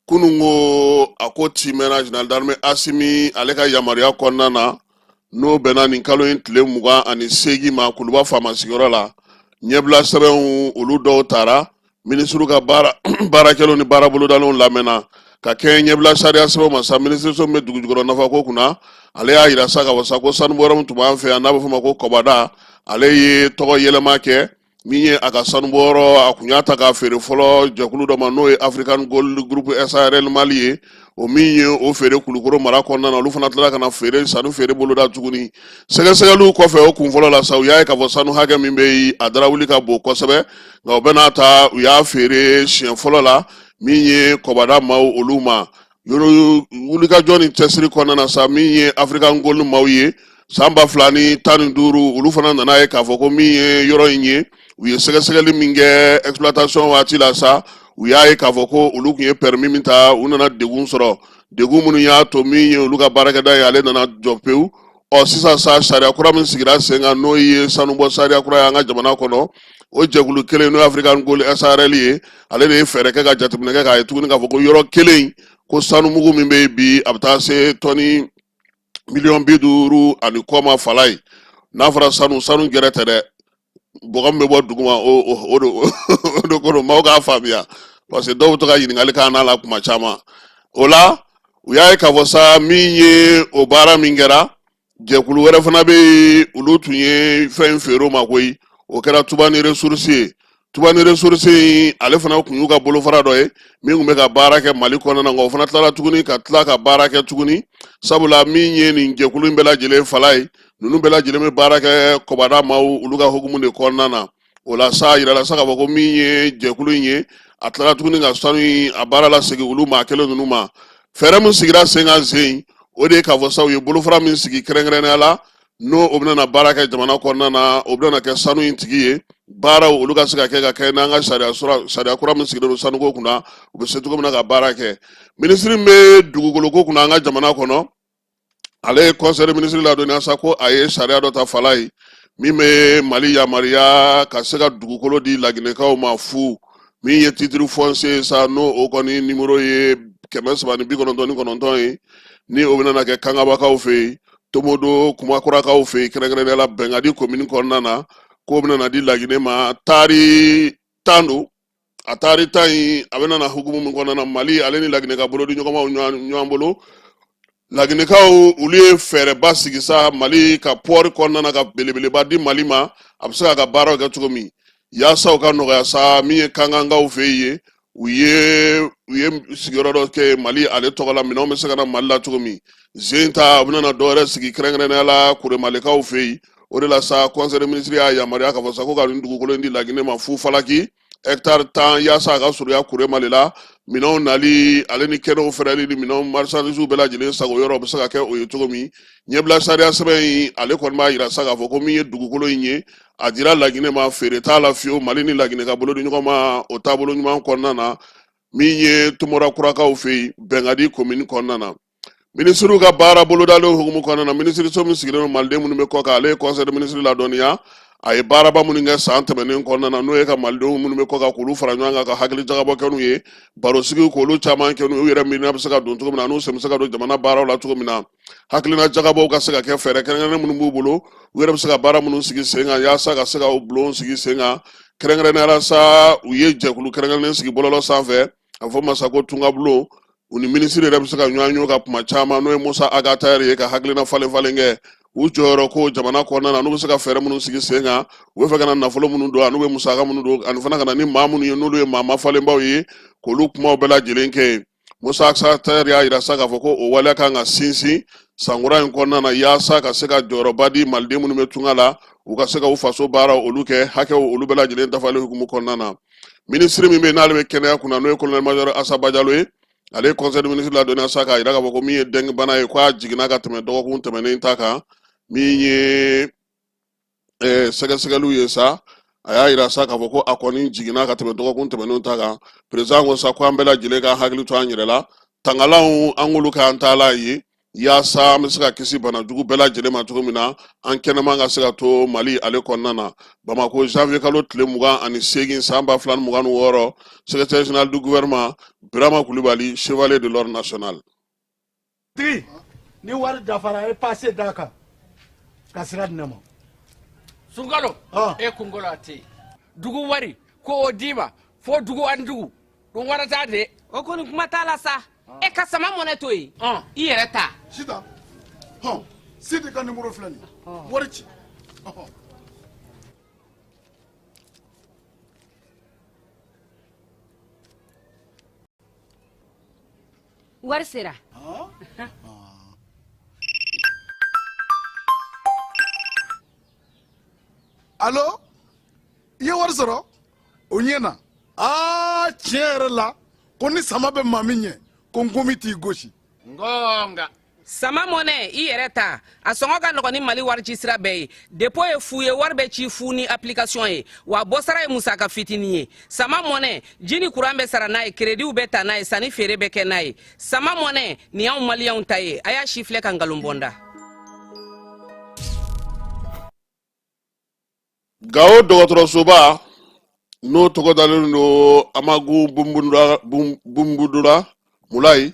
kunun ko a ko timɛna général d'armée Asimi ale ka yamaruya kɔnɔna na n'o bɛnna nin kalo in tile 28 ma Kuluba faama sigiyɔrɔ la ɲɛbila sɛbɛnw olu dɔw taara ministriw ka baarakɛlaw ni baarabolodalenw lamɛnna ka kɛ ɲɛbila sariya sɛbɛnw ma sa ministre min bɛ dugujukɔrɔ nafako kunna ale y'a yira sa ka fɔ sa ko sanubɔyɔrɔ min tun b'an fɛ yan n'a bɛ fɔ o ma ko Kɔbada ale ye tɔgɔ yɛlɛma kɛ min ye a ka sanubɔyɔrɔ a kun y'a ta k'a feere fɔlɔ jɛkulu dɔ ma n'o ye African Gold Group SARL Mali ye o min ye o feere Kulukoro mara kɔnɔna na olu fana tilala ka na sanu feere boloda tuguni sɛgɛsɛgɛliw kɔfɛ o kun fɔlɔ la sa u y'a ye k'a fɔ sanu hakɛ min bɛ yen a darawuli ka bon kosɛbɛ nka u bɛ n'a ta u y'a feere siɲɛ fɔlɔ la min ye Kɔbada maaw olu ma wulikajɔ ni cɛsiri kɔnɔna na sa min ye African Gold maaw ye san 2015 olu fana nana ye k'a fɔ ko min ye yɔrɔ in ye u ye sɛgɛsɛgɛli min kɛ exploitation waati la sa u y'a ye k'a fɔ ko olu tun ye permis min ta u nana degun sɔrɔ degun minnu y'a to min ye olu ka baarakɛda ye ale nana jɔ pewu sisan sa sariya kura min sigira sen kan n'o ye sanubɔ sariya kura ye an ka jamana kɔnɔ o jɛkulu kelen n'o ye African Gold SARL ye ale de ye fɛɛrɛ kɛ ka jateminɛ kɛ k'a ye tuguni k'a fɔ ko yɔrɔ kelen ko sanumugu min bɛ yen bi a bɛ taa se tɔni 50 ani kɔ ma Falaye n'a fɔra sanu gɛrɛ tɛ dɛ bɔgɔ min bɛ bɔ duguma o de ko maaw k'a faamuya parce que dɔw bɛ to ka ɲininkali k'an n'a la kuma caman o la u y'a ye k'a fɔ sa min ye o baara min kɛra jɛkulu wɛrɛ fana bɛ yen olu tun ye fɛn feere o ma koyi o kɛra Tuba ni ressource ye tubani ressource ale fana kun y'u ka bolofara dɔ ye min kun bɛ ka baara kɛ Mali kɔnɔna na, nka o fana tilala tuguni ka tila ka baara kɛ tuguni, sabula min ye nin jɛkulu in bɛɛ lajɛlen fala ye, ninnu bɛɛ lajɛlen bɛ baara kɛ kɔbada maaw olu ka hukumu de kɔnɔna na. O la sa yirala sa k'a fɔ ko min ye jɛkulu in ye a tilala tuguni ka sanu a baara la segin olu maa kelen ninnu ma. Fɛɛrɛ min sigira sen kan sen o de ye k'a fɔ sa u ye bolofara min sigi kɛrɛnkɛrɛnnenya la n'o o bɛna baara kɛ jamana kɔnɔna na, o bɛna kɛ sanu in tigi ye, baaraw olu ka se ka kɛ n'an ka sariya kura min sigilen don sanuko kunna u bɛ se cogo min na ka baara kɛ. Minisiri min bɛ dugukoloko kunna an ka jamana kɔnɔ, ale ye conseil ministre ladɔnniya sa ko a ye sariya dɔ ta fala ye min bɛ Mali yamaruya ka se ka dugukolo di laginɛkaw ma fu, min ye titre foncier sa n'o o kɔni numéro ye 399 ye, ni o bɛna kɛ kangabakaw fɛ yen, Tomodo Kumakurakaw fɛ yen kɛrɛnkɛrɛnnenya la Bɛnkadi commune kɔnɔna na, k'o bɛna di Laginɛ ma. Taari 10 don, a taari 10 in a bɛna hukumu min kɔnɔna na Mali ale ni Laginɛ ka bolo di ɲɔgɔnmaw ɲɔgɔn bolo. Laginɛkaw olu ye fɛɛrɛba sigi sa Mali ka pɔri kɔnɔna na ka belebeleba di Mali ma, a bɛ se k'a ka baaraw kɛ cogo min, yaasa u ka nɔgɔya sa min ye kankankaw fɛ yen u ye sigiyɔrɔ dɔ kɛ Mali ale tɔgɔ la, minɛnw bɛ se ka na Mali la cogo min. Zen ta u bɛna dɔ wɛrɛ sigi kɛrɛnkɛrɛnnenya la Kuremalikaw fɛ yen, o de la sa conseil ministre y'a yamaruya k'a fɔ sa ko ka nin dugukolo in di Laginɛ ma fu falaki hectare 10 yaasa a ka surunya Kuremali la, minɛnw nali ale ni kɛnɛw fɛrɛli ni minɛnw marchandise bɛɛ lajɛlen sago yɔrɔ bɛ se ka kɛ o ye cogo min. Ɲɛbila sariya sɛbɛn in ale kɔni b'a yira sa k'a fɔ ko min ye dugukolo in ye a dira Laginɛ ma, feere t'a la fiyewu, Mali ni Laginɛ ka bolo di ɲɔgɔn ma o taabolo ɲuman kɔnɔna na, min ye Tomorakurakaw fɛ yen Bɛnkadi commune kɔnɔna na. Ministre ka baara bolodalen hukumu kɔnɔna na, ministre so min sigilen don Maliden minnu bɛ kɔ kan ale ye conseil de ministre ladɔnniya, a ye baaraba minnu kɛ san tɛmɛnen kɔnɔna na n'o ye ka Malidenw minnu bɛ kɔ kan k'olu fara ɲɔgɔn kan ka hakili jagabɔ kɛ n'u ye, baro sigiw k'olu caman kɛ n'u yɛrɛ miirina bɛ se ka don cogo min na, n'u sen bɛ se ka don jamana baaraw la cogo min na, hakilina jagabɔw ka se ka kɛ fɛɛrɛ kɛrɛnkɛrɛnnen minnu b'u bolo, u yɛrɛ bɛ se ka baara minnu sigi sen kan yaasa ka se ka o bulon sigi sen kan. Kɛrɛnkɛrɛnnenya la sa u ye jɛkulu kɛrɛnkɛrɛnnen sigi bɔlɔlɔ sanfɛ a fɔ masa ko Tungabulon, u ni ministre yɛrɛ bɛ se ka ɲɔgɔn ka kuma caman n'o ye Musa Agata yɛrɛ ye ka hakilina falen kɛ u jɔyɔrɔ ko jamana kɔnɔna na, n'u bɛ se ka fɛɛrɛ minnu sigi sen kan, u bɛ fɛ ka na nafolo minnu don n'u bɛ musaka minnu don, ani fana ka na ni maa minnu ye n'olu ye maa mafalenbaw ye k'olu kumaw bɛɛ lajɛlen kɛ. Musa Agata y'a yira sa k'a fɔ ko o waleya kan ka sinsin sankura in kɔnɔna na yaasa ka se ka jɔyɔrɔba di Maliden minnu bɛ tunga la, u ka se ka u faso baaraw olu kɛ hakɛw olu bɛɛ lajɛlen dafalen hukumu kɔnɔna na. Ministre min bɛ yen n'ale bɛ kɛnɛya kunna n'o ye colonel major Asaba Jalo ye, ale conseil de ministre ladɔnniya sa k'a yira k'a fɔ ko min ye dengue bana ye k'a jiginna ka tɛmɛ dɔgɔkun tɛmɛnen ta kan, min ye sɛgɛsɛgɛliw ye sa a y'a yira sa k'a fɔ ko a kɔni jiginna ka tɛmɛ dɔgɔkun tɛmɛnenw ta kan. Président ko sa ko an bɛɛ lajɛlen ka hakili to an yɛrɛ la, tangalanw an k'olu k'an taala ye yaasa an bɛ se ka kisi bana jugu bɛɛ lajɛlen ma cogo min na, an kɛnɛman ka se ka to Mali ale kɔnɔna na. Bamako janvier kalo tile 28 san 2026, secrétaire général du gouvernement Birama Kulibali, chevalier de l'ordre national. Ni wari dafara e passé daka kasira dinama Sunkalo e kungolo ate dugu wari ko odiba fo dugu andugu don warata de o ko ni kuma tala sa e ka sama mone to yi I yɛrɛ ta sita sidi ka numéro flani wari ci wari sera Allo i ye wari sɔrɔ o ɲɛna tiɲɛ yɛrɛ la ko ni sama bɛ maa min ɲɛ ko n komi t'i gosi ngonga sama mɔnɛ I yɛrɛ ta a sɔngɔ ka nɔgɔn ni Mali wari ci sira bɛɛ ye dépôt ye fu ye wari bɛ ci fu ni application ye wa bɔsara ye musaka fitinin ye sama mɔnɛ ji ni courant bɛ sara n'a ye crédit bɛ ta n'a ye sanni feere bɛ kɛ n'a ye sama mɔnɛ nin y'anw maliyɛnw ta ye a y'a si filɛ ka nkalon bɔnda. Gao dɔgɔtɔrɔsoba n'o tɔgɔ dalen don Amagu Bumbudura Mulayi,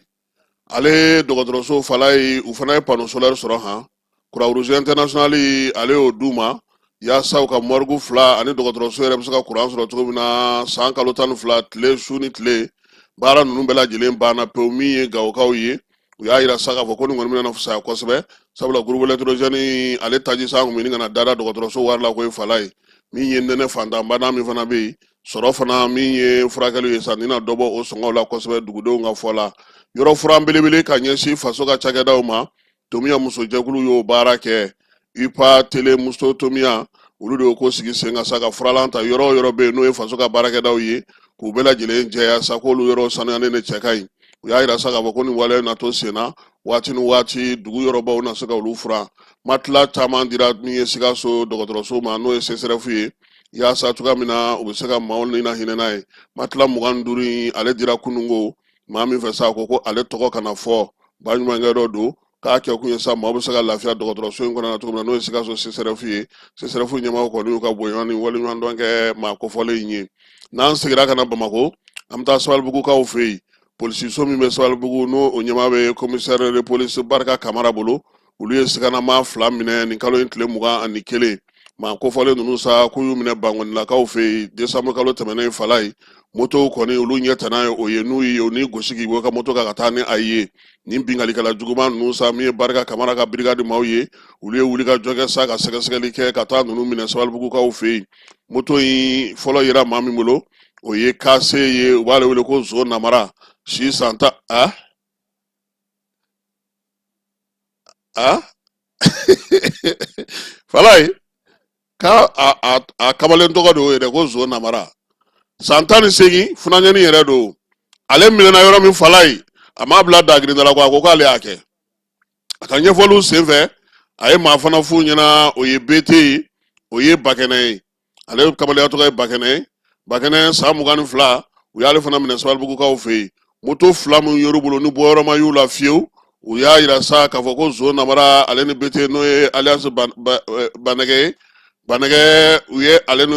ale dɔgɔtɔrɔso fala ye u fana ye panneau solaire sɔrɔ han, Croix Rouge international ale y'o d'u ma yaasa u ka morgue 2 ani dɔgɔtɔrɔso yɛrɛ bɛ se ka courant sɔrɔ cogo min na san kalo 12 tile su ni tile baara ninnu bɛɛ lajɛlen banna pewu min ye Gawokaw ye. U y'a yira sa k'a fɔ ko nin kɔni bɛna fisaya kosɛbɛ sabula groupe électrogène ale taji sa kun bɛ ɲini ka na dada dɔgɔtɔrɔso wari la ko ye fala ye min ye nɛnɛ fantanbana min fana bɛ yen sɔrɔ fana min ye furakɛli ye sa ni na dɔ bɔ o sɔngɔw la kosɛbɛ dugudenw ka fɔ la yɔrɔ furan belebele ka ɲɛsin faso ka cakɛdaw ma tomiya musojɛkulu y'o baara kɛ ipa tele muso tomiya olu de ko sigi sen ka sa ka furalan ta yɔrɔ o yɔrɔ bɛ yen n'o ye faso ka baarakɛdaw ye k'u bɛɛ lajɛlen jɛya sa k'olu yɔrɔ sanuyalen de cɛ ka ɲi u y'a yira sa k'a fɔ ko nin waleya na to sen na waati ni waati dugu yɔrɔbaw na se ka olu furan matila caman dira min ye Sikaso dɔgɔtɔrɔso ma n'o ye CSRF ye yaasa cogoya min na u bɛ se ka maaw ni na hinɛ n'a ye matila 25 in ale dira kunungo maa min fɛ sa ko ale tɔgɔ kana fɔ baɲumankɛ dɔ don k'a kɛ kun ye sa maaw bɛ se ka lafiya dɔgɔtɔrɔso in kɔnɔ na cogo min na n'o ye Sikaso CSRF ye CSRF ɲɛmaaw kɔni y'u ka bonya ni waleɲumandɔn kɛ maa kofɔlen in ye n'an seginna ka na Bamako an bɛ taa Sabalibugukaw fɛ yen polisiso min bɛ Sabalibugu n'o o ɲɛmaa bɛ commissaire de police Barika Kamara bolo olu ye siganama 2 minɛ nin kalo in tile 21 maa kofɔlen ninnu sa k'u y'u minɛ Bangonilakaw fɛ yen décembre kalo tɛmɛnen fala ye moto kɔni olu ɲɛ tana ye o ye n'u ye o ni gosi k'i bɔ ka moto kan ka taa ni a ye nin bingalikɛla juguman ninnu sa min ye Barika Kamara ka brigade maaw ye olu ye wuli ka jɔ kɛ sa ka sɛgɛsɛgɛli kɛ ka taa ninnu minɛ Sabalibugukaw fɛ yen moto in fɔlɔ yera maa min bolo o ye kase ye u b'ale wele ko zo namara si santa fala ye ka a kamalen tɔgɔ de y'o ye dɛ ko zo namara san 18 funanɲɛni yɛrɛ don ale minɛna yɔrɔ min fala ye a m'a bila dagirinda la ko a ko k'ale y'a kɛ a ka ɲɛfɔliw senfɛ a ye maa fana f'u ɲɛna o ye BT ye o ye Bakɛnɛ ye ale kamalenya tɔgɔ ye Bakɛnɛ san 22 u y'ale fana minɛ Sabalibugukaw fɛ yen moto 2 min y'olu bolo ni bɔyɔrɔ ma y'u la fiyewu u y'a yira sa k'a fɔ ko zo namara ale ni BT n'o ye alias Banɛgɛ u ye ale ni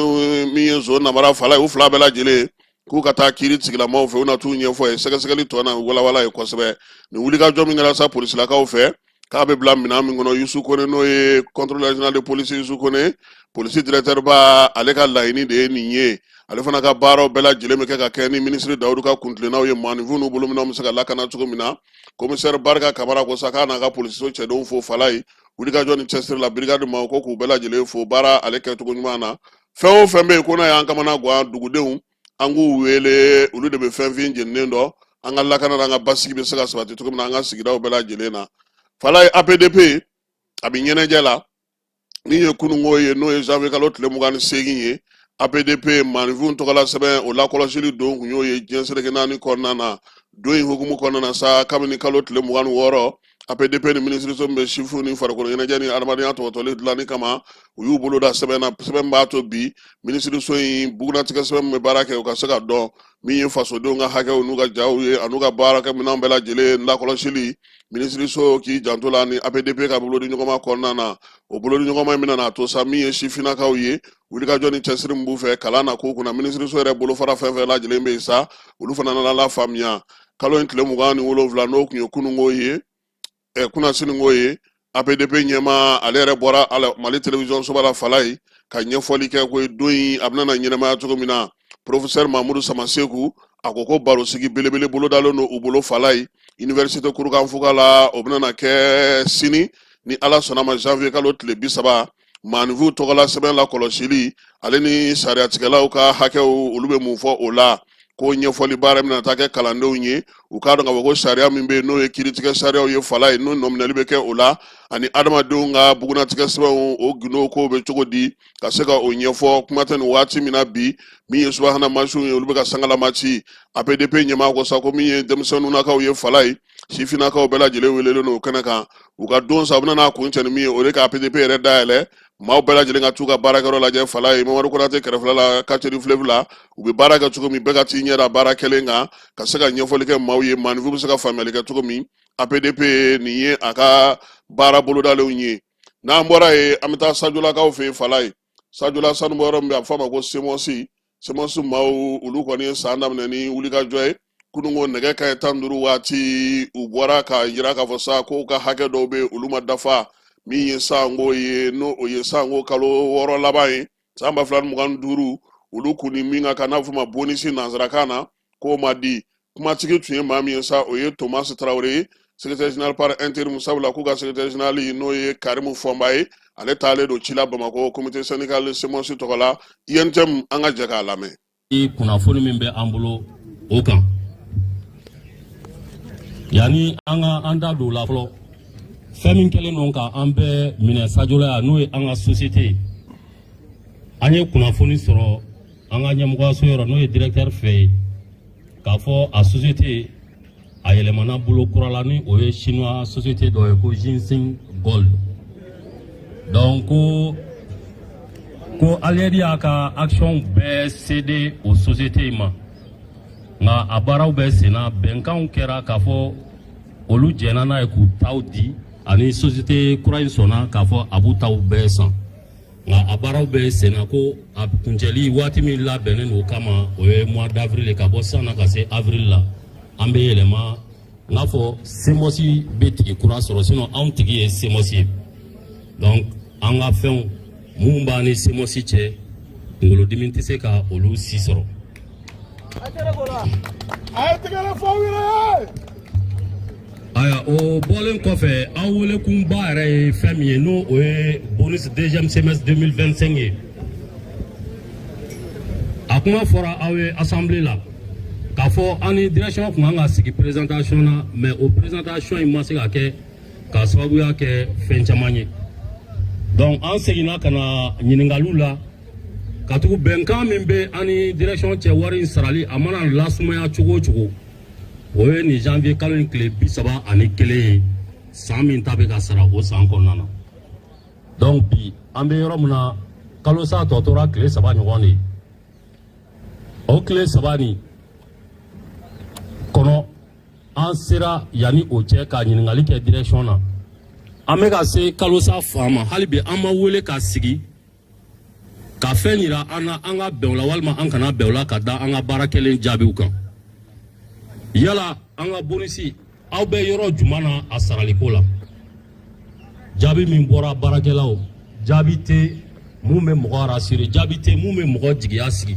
min ye zo namara fala ye u 2 bɛɛ lajɛlen k'u ka taa kiiri tigilamaw fɛ u na t'u ɲɛfɔ ye sɛgɛsɛgɛli tɔ na walawala ye kosɛbɛ nin wulikajɔ min kɛra sa polisilakaw fɛ k'a bɛ bila minɛn min kɔnɔ Yusu Kone n'o ye contrôleur général de police Yusu Kone polisi directeur ba ale ka laɲini de ye nin ye ale fana ka baaraw bɛɛ lajɛlen bɛ kɛ ka kɛ ni ministre Dawudu ka kuntilennaw ye maaninfin n'u bolo minɛnw bɛ se ka lakana cogo min na commissaire Barika Kamara ko sa k'a n'a ka polisiso cɛdenw fo fala ye wulikajɔ ni cɛsiri la brigade maaw ko k'u bɛɛ lajɛlen fo baara ale kɛcogo ɲuman na fɛn o fɛn bɛ yen ko n'a y'an kamana gan dugudenw an k'u wele olu de bɛ fɛn fin jeninen dɔ an ka lakana an ka basigi bɛ se ka sabati cogo min na an ka sigidaw bɛɛ lajɛlen na fala ye APDP a bɛ ɲɛnajɛ la min ye kunungo ye n'o ye janvier kalo tile 28 ye APDP maaninfinw tɔgɔla sɛbɛn o lakɔlɔsili don kun y'o ye diɲɛ seleke 4 kɔnɔna na don in hukumu kɔnɔna na sa kabini kalo tile 26 APDP ni minisiriso min bɛ sifu ni farikolo ɲɛnajɛ ni adamadenya tɔgɔtɔli dilanni kama u y'u bolo da sɛbɛn na sɛbɛn b'a to bi minisiriso in bugunatigɛ sɛbɛn min bɛ baara kɛ u ka se ka dɔn min ye fasodenw ka hakɛw n'u ka jaw ye an'u ka baarakɛ minɛnw bɛɛ lajɛlen lakɔlɔsili minisiriso k'i janto la ni APDP ka bolodi ɲɔgɔnma kɔnɔna na o bolodi ɲɔgɔnma in bɛna na to sa min ye sifinnakaw ye wulikajɔ ni cɛsiri min b'u fɛ kalan na k'u kunna minisiriso yɛrɛ bolofara fɛn fɛn lajɛlen bɛ yen sa olu fana nana la faamuya kalo in tile 27 n'o kun ye kunungo ye kunasiningo ye APDP ɲɛma ale yɛrɛ bɔra Mali télévision soba la fala ye ka ɲɛfɔli kɛ ko don in a bɛna na ɲɛnɛmaya cogo min na professeur Mamudu Samaseku a ko ko baro sigi belebele bolo dalen don u bolo fala ye université Kurukanfuga la o bɛna na kɛ sini ni Ala sɔnna ma janvier kalo tile 30 maaninfinw tɔgɔla sɛbɛn la kɔlɔsili ale ni sariyatigɛlaw ka hakɛw olu bɛ mun fɔ o la ko ɲɛfɔli baara min na taa kɛ kalandenw ye u k'a dɔn k'a fɔ ko sariya min bɛ yen n'o ye kiiritigɛ sariyaw ye fala ye n'o nɔminɛli bɛ kɛ o la ani adamadenw ka bugunatigɛ sɛbɛnw o gindo ko bɛ cogo di ka se ka o ɲɛfɔ kuma tɛ nin waati min na bi min ye subahana mansinw ye olu bɛ ka sangalama ci APDP ɲɛmaa ko sa ko min ye denmisɛnninnakaw ye fala ye sifinnakaw bɛɛ lajɛlen welelen don o kɛnɛ kan u ka don sa u bɛna n'a kun cɛ ni min ye o de ka APDP yɛrɛ dayɛlɛ maaw bɛɛ lajɛlen ka t'u ka baarakɛyɔrɔ lajɛ fala ye Mamadu Konate kɛrɛfɛla la Kateri Fleuve la u bɛ baara kɛ cogo min bɛɛ ka t'i ɲɛ da baara kɛlen kan ka se ka ɲɛfɔli kɛ maaw ye maaninfinw bɛ se ka faamuyali kɛ cogo min APDP nin ye a ka baara bolodalenw ye n'an bɔra yen an bɛ taa Sajolakaw fɛ yen fala ye Sajola sanubɔyɔrɔ min bɛ a bɛ fɔ a ma ko Semosi maaw olu kɔni ye san daminɛ ni wulikajɔ ye kunungo nɛgɛ kanɲɛ 15 waati u bɔra ka yira k'a fɔ sa ko ka hakɛ dɔw bɛ olu ma dafa min ye sango ye n'o o ye sango kalo 6 laban ye san 2025 olu kuni min ka kan n'a fɔ ma bonisi nanzarakan na k'o ma di kumatigi tun ye maa min ye sa o ye Thomas Traoré ye secrétaire général par intérim sabula k'u ka secrétaire général n'o ye Karimu Fɔnba ye ale taalen don ci la Bamako comité syndical Semosi tɔgɔ la INTM an ka jɛ k'a lamɛn i kunnafoni min bɛ an bolo o kan yanni an da don la fɔlɔ fɛn min kɛlen don ka an bɛɛ minɛ sajola yan n'o ye an ka société ye an ye kunnafoni sɔrɔ an ka ɲɛmɔgɔyaso yɔrɔ n'o ye directeur fɛ ye k'a fɔ a société a yɛlɛmana bolo kura la ni o ye chinois société dɔ ye ko Ginseng Gold donc ko Algérie y'a ka action bɛɛ cédé o société ma nka a baaraw bɛɛ senna bɛnkanw kɛra k'a fɔ olu jɛnna n'a ye k'u taw di ani société kura in sɔnna k'a fɔ a b'u taw bɛɛ san nka a baaraw bɛɛ senna ko a kuncɛli waati min labɛnnen don o kama o ye mois d'avril ye ka bɔ sisan na ka se avril la an bɛ yɛlɛma n'a fɔ semosi bɛ tigi kura sɔrɔ sinon anw tigi ye semosi ye donc an ka fɛnw mun b'a ni semosi cɛ kunkolodimi tɛ se ka olu si sɔrɔ. Aya o bɔlen kɔfɛ aw welekunba yɛrɛ ye fɛn min ye n'o o ye bonus deuxième semestre 2025 ye a kuma fɔra aw ye assemblée la k'a fɔ an ni direction kun kan ka sigi présentation na mais o présentation in ma se ka kɛ k'a sababuya kɛ fɛn caman ye donc an seginna ka na ɲininkaliw la ka tugu bɛnkan min bɛ an ni direction cɛ wari in sarali a mana lasumaya cogo o cogo o ye nin janvier kalo in tile 31 ye san min ta bɛ ka sara o san kɔnɔna na donc bi an bɛ yɔrɔ min na kalo sa tɔ tora tile 3 ɲɔgɔn de ye o tile 3 nin kɔnɔ an sera yanni o cɛ ka ɲininkali kɛ direction na an bɛ ka se kalo sa fa ma hali bi an ma wele ka sigi ka fɛn yira an na an ka bɛn o la walima an kana bɛn o la ka da an ka baara kɛlen jaabiw kan yala an ka bonisi aw bɛ yɔrɔ jumɛn na a saraliko la jaabi min bɔra baarakɛlaw jaabi tɛ mun bɛ mɔgɔ rassurer jaabi tɛ mun bɛ mɔgɔ jigiya sigi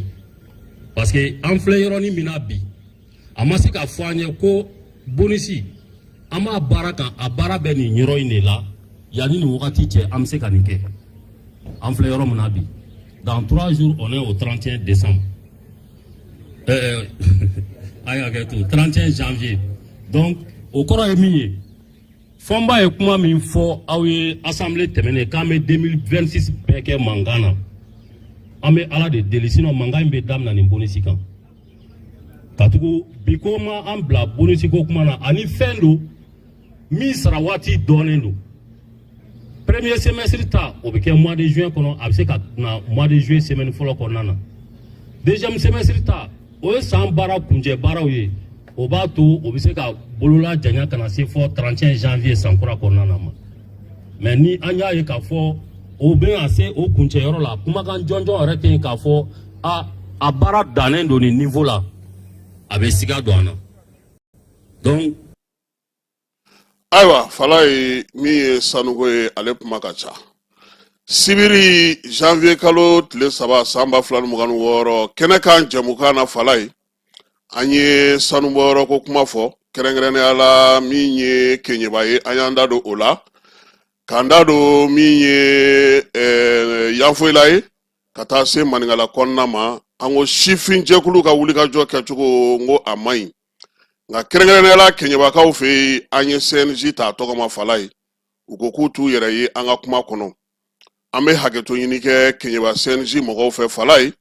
parce que an filɛ yɔrɔnin min na bi a ma se ka fɔ an ye ko bonisi an b'a baara kan a baara bɛ nin yɔrɔ in de la yanni nin wagati cɛ an bɛ se ka nin kɛ an filɛ yɔrɔ min na bi dans 3 jours on est au 31 décembre an y'a kɛ to 31 janvier donc o kɔrɔ ye min ye fɔnba ye kuma min fɔ aw ye assemblée tɛmɛnen k'an bɛ 2026 bɛɛ kɛ mankan na an bɛ ala de deli sinon mankan in bɛ daminɛ nin bonisi kan ka tugu bi ko ma an bila bonisi ko kuma na ani fɛn don min sara waati dɔɔnin don premier semestre ta o bɛ kɛ mois de juin kɔnɔ a bɛ se ka na mois de juillet semaine fɔlɔ kɔnɔna na deuxième semestre ta o ye san baara kuncɛ baaraw ye o b'a to o bɛ se ka bolola janya ka na se fɔ 31 janvier san kura kɔnɔna na ma mais ni an y'a ye k'a fɔ o bɛ na se o kuncɛyɔrɔ la kumakan jɔnjɔn yɛrɛ tɛ yen k'a fɔ a baara dannen don nin niveau la a bɛ siga don an na donc ayiwa fala ye min ye sanuko ye ale kuma ka ca sibiri janvier kalo tile 3 san 2026 kɛnɛ kan jamukan na fala ye an ye sanubɔyɔrɔ ko kuma fɔ kɛrɛnkɛrɛnnenya la min ye keɲeba ye an y'an da don o la k'an da don min ye yanfoyila ye ka taa se maninkala kɔnɔna ma an ko sifin jɛkulu ka wulikajɔ kɛcogo n ko a man ɲi nka kɛrɛnkɛrɛnnenya la keɲebakaw fɛ yen an ye CNJ ta tɔgɔma fala ye u ko k'u t'u yɛrɛ ye an ka kuma kɔnɔ an bɛ hakɛto ɲini kɛ keɲeba CNJ mɔgɔw fɛ fala ye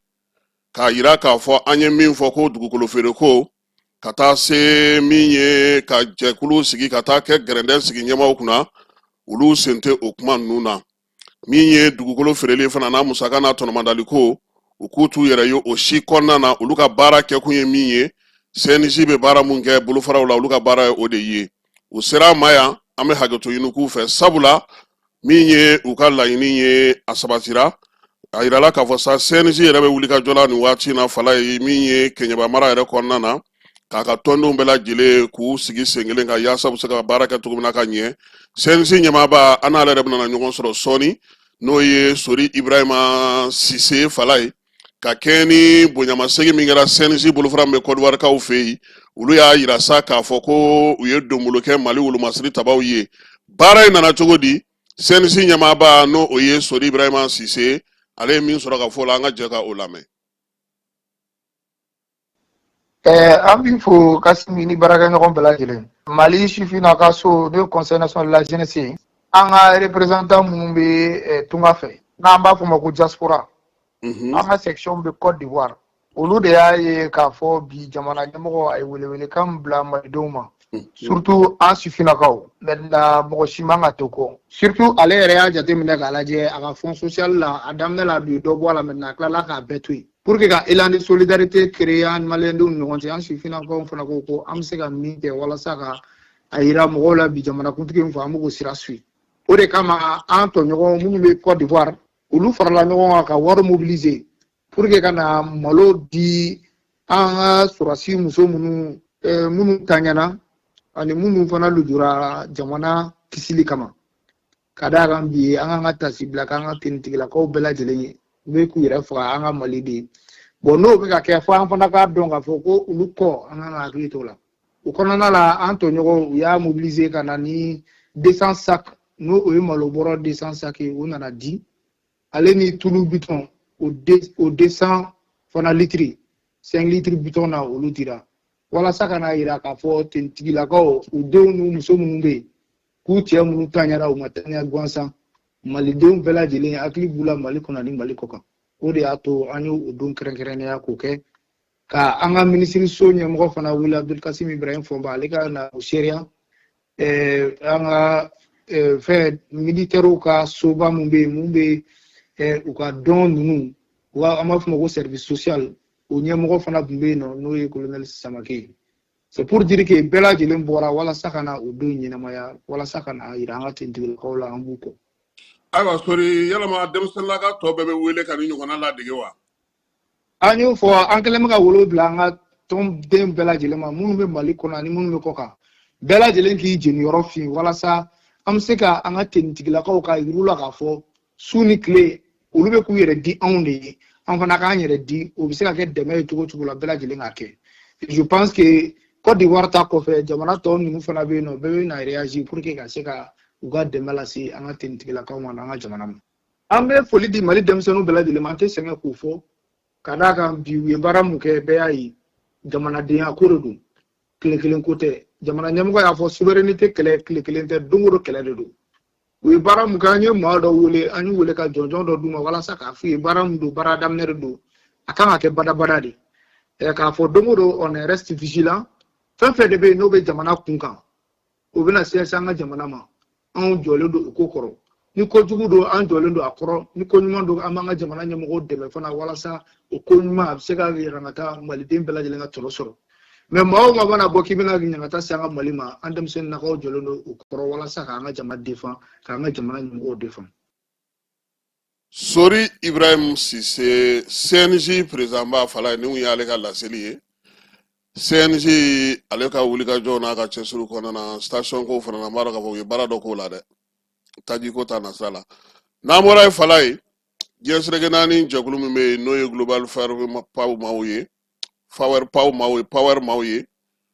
k'a yira k'a fɔ an ye min fɔ ko dugukolo feere ko ka taa se min ye ka jɛkulu sigi ka taa kɛ gɛrɛndɛ sigi ɲɛmaw kunna olu sen tɛ o kuma ninnu na min ye dugukolo feereli fana n'a musaka n'a tɔnɔmadali ko u k'u t'u yɛrɛ ye o si kɔnɔna na olu ka baara kɛkun ye min ye CNJ bɛ baara mun kɛ bolofaraw la olu ka baara ye o de ye u sera a ma yan an bɛ hakɛto ɲini k'u fɛ sabula min ye u ka laɲini ye a sabatira a yirala k'a fɔ sa CNJ yɛrɛ bɛ wuli ka jɔ la nin waati na fala ye min ye keɲeba mara yɛrɛ kɔnɔna na k'a ka tɔndenw bɛɛ lajɛlen k'u sigi sen kelen kan yaasa u bɛ se ka baara kɛ cogo min na ka ɲɛ CNJ ɲɛmaaba an n'ale yɛrɛ bɛna ɲɔgɔn sɔrɔ sɔɔni n'o ye Sori Ibrahima Sise fala ye ka kɛ ni bonyamasegin min kɛra CNJ bolofara min bɛ Côte d'Ivoire kaw fɛ yen olu y'a yira sa k'a fɔ ko u ye donbolo kɛ Mali wolomasiri tabaw ye baara in nana cogo di CNJ ɲɛmaaba n'o o ye Sori Ibrahima Sise ale ye min sɔrɔ ka fɔ la an ka jɛ ka o lamɛn An b'i fo Kasimi ni baarakɛɲɔgɔn bɛɛ lajɛlen. Mali sifinnaka so n'o ye conseil national de la jeunesse ye. An ka représentant minnu bɛ tunga fɛ n'an b'a fɔ o ma ko diaspora. An ka section bɛ Côte d'Ivoire. Olu de y'a ye k'a fɔ bi jamana ɲɛmɔgɔ a ye welewelekan bila malidenw ma. Surtout an sifinnakaw. Maintenant mɔgɔ si man ka to kɔ. Surtout ale yɛrɛ y'a jateminɛ k'a lajɛ a ka fond social la a daminɛ la bi dɔ bɔ a la maintenant a tilala k'a bɛɛ to yen. Pour que ka élan de solidarité créer an maliyɛndenw ni ɲɔgɔn cɛ an sifinnakaw fana ko an bɛ se ka min kɛ walasa ka a yira mɔgɔw la bi jamanakuntigi in fɔ an b'o ko sira suit. O de kama an tɔɲɔgɔn minnu bɛ Côte d'Ivoire olu farala ɲɔgɔn kan ka wari mobiliser pour que ka na malo di an ka sɔrɔdasi muso minnu taɲana ani minnu fana lujura jamana kisili kama. Ka d'a kan bi an k'an ka tasi bila k'an ka tenitigilakaw bɛɛ lajɛlen ye u bɛ k'u yɛrɛ faga an ka Mali de. Bon n'o bɛ ka kɛ fo an fana k'a dɔn k'a fɔ ko olu kɔ an kan ka hakili t'o la. O kɔnɔna la an tɔɲɔgɔnw u y'a mobiliser ka na ni 200 sacs n'o o ye malo bɔrɔ 200 sacs ye o nana di. Ale ni tulu bitɔn o 200 fana litiri 5 litres bitɔn na olu dira. Walasa ka n'a yira k'a fɔ tenitigilakaw u denw n'u muso minnu bɛ yen k'u cɛ minnu taɲara u ma taɲa gansan malidenw bɛɛ lajɛlen hakili b'u la Mali kɔnɔ ni Mali kɔ kan. O de y'a to an y'o don kɛrɛnkɛrɛnnenya k'o kɛ ka an ka minisiriso ɲɛmɔgɔ fana wele Abdulkasim Ibrahim Fɔnba ale ka na o seereya an ka fɛn militaires ka soba mun bɛ yen mun bɛ u ka dɔn ninnu an b'a fɔ ma ko service social o ɲɛmɔgɔ fana tun bɛ yen nɔ n'o ye colonel Samake ye. C'est pour dire que bɛɛ lajɛlen bɔra walasa ka na o don ɲɛnamaya walasa ka na yira an ka tenitigilakaw la an b'u kɔ. Ayiwa sori yalama denmisɛnninlaka tɔ bɛɛ bɛ wele ka ni ɲɔgɔnna ladege wa? An y'o fɔ an kɛlen bɛ ka wolo bila an ka tɔnden bɛɛ lajɛlen ma minnu bɛ Mali kɔnɔ ani minnu bɛ kɔ kan bɛɛ lajɛlen k'i jeni yɔrɔ fin walasa an bɛ se ka an ka tenitigilakaw ka yir'u la k'a fɔ su ni tile olu bɛ k'u yɛrɛ di anw de ye an fana k'an yɛrɛ di o bɛ se ka kɛ dɛmɛ ye cogo o cogo la bɛɛ lajɛlen k'a kɛ. Je pense que Côte d'Ivoire ta kɔfɛ jamana tɔ ninnu fana bɛ yen nɔ bɛɛ bɛ na réagir pour que ka se ka u ka dɛmɛ lase an ka tenitigilakaw ma n'an ka jamana ma. An bɛ foli di Mali denmisɛnninw bɛɛ lajɛlen ma an tɛ sɛgɛn k'o fɔ ka d'a kan bi u ye baara mun kɛ bɛɛ y'a ye jamanadenya ko de don tile kelen ko tɛ jamana ɲɛmɔgɔ y'a fɔ souveraineté kɛlɛ tile kelen tɛ don o don kɛlɛ de don. U ye baara mun kɛ an ye maa dɔ wele an y'u wele ka jɔnjɔn dɔ d'u ma walasa k'a f'u ye baara mun don baara daminɛ de don a kan ka kɛ badabada de k'a fɔ don o don on reste vigilant fɛn fɛn de bɛ yen n'o bɛ jamana kun kan o bɛna sinsin an ka jamana ma anw jɔlen don o ko kɔrɔ ni ko jugu don an jɔlen don a kɔrɔ ni ko ɲuman don an b'an ka jamana ɲɛmɔgɔw dɛmɛ fana walasa o ko ɲuman a bɛ se ka yɛlɛma ka taa maliden bɛɛ lajɛlen ka tɔnɔ sɔrɔ mais maa o maa mana bɔ k'i bɛna ɲagata se an ka Mali ma an denmisɛnninnakaw jɔlen don o kɔrɔ walasa k'an ka jamana défend k'an ka jamana ɲɛmɔgɔw défend. Sori Ibrahim Cissé CNJ président b'a fala ye ni mun y'ale ka laseli ye CNJ ale ka wulikajɔ n'a ka cɛsiri kɔnɔna na station ko fana na n b'a dɔn k'a fɔ u ye baara dɔ k'o la dɛ taji ko ta nasira la n'an bɔra ye fala ye diɲɛ seleke naani jɛkulu min bɛ yen n'o ye global power maaw ye power maaw ye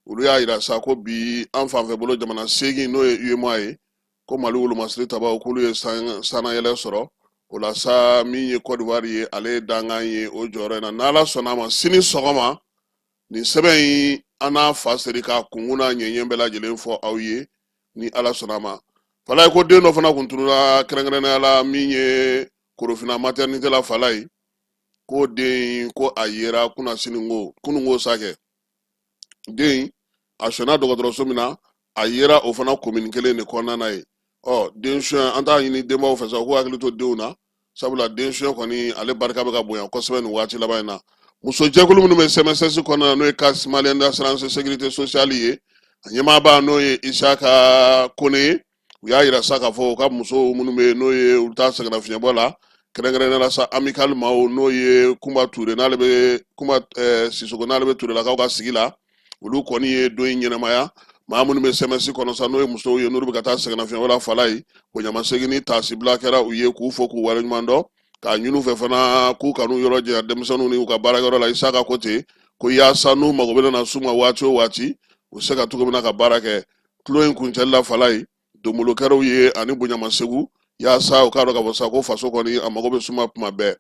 olu y'a yira sa ko bi an fanfɛ bolo jamana 8 n'o ye UEMOA ye ko Mali wolomasiri tabaw k'olu ye sanayɛlɛ sɔrɔ o la sa min ye Côte d'Ivoire ye ale ye dangan ye o jɔyɔrɔ in na n'Ala sɔnna a ma sini sɔgɔma nin sɛbɛn in an n'a fa seri k'a kunkun n'a ɲɛɲɛ bɛɛ lajɛlen fɔ aw ye ni Ala sɔnna a ma. Fala ye ko den dɔ fana kun tununa kɛrɛnkɛrɛnnenya la min ye Korofina maternité la fala ye ko den ko a yera kunungo sakɛ den a sɔnna dɔgɔtɔrɔso min na a yera o fana commune kelen de kɔnɔna ye den suɲɛ an t'a ɲini denbaw fɛ sa ko hakili to denw na sabula den suɲɛ kɔni ale barika bɛ ka bonya kosɛbɛ nin waati laban in na muso jɛkulu minnu bɛ CMSS kɔnɔna n'o ye Caisse Malienne d'Assurance Sécurité Sociale ye a ɲɛmaaba n'o ye Isaka Kone ye u y'a yira sa k'a fɔ u ka muso minnu bɛ n'o ye olu t'a sɛgɛnna fiɲɛbɔ la kɛrɛnkɛrɛnnenya la sa Amical maaw n'o ye Kumba Ture n'ale bɛ Sisoko n'ale bɛ Turelakaw ka sigi la olu kɔni ye don in ɲɛnamaya maa minnu bɛ CMS kɔnɔ sa n'o ye musow ye n'olu bɛ ka taa sɛgɛnna fiɲɛbɔ la fala ye bonyamasegin ni taasibila kɛra u ye k'u fɔ k'u waleɲuman dɔn k'a ɲini u fɛ fana k'u kanu yɔrɔ janya denmisɛnninw ni u ka baarakɛyɔrɔ la Isaka ko ten ko yaasa n'u mago bɛ na s'u ma waati o waati u se ka cogo min na ka baara kɛ tulo in kuncɛli la fala ye donbolokɛrɛw ye ani bonyamasegu yaasa u k'a dɔn k'a fɔ sa ko faso kɔni a mago bɛ suma tuma bɛɛ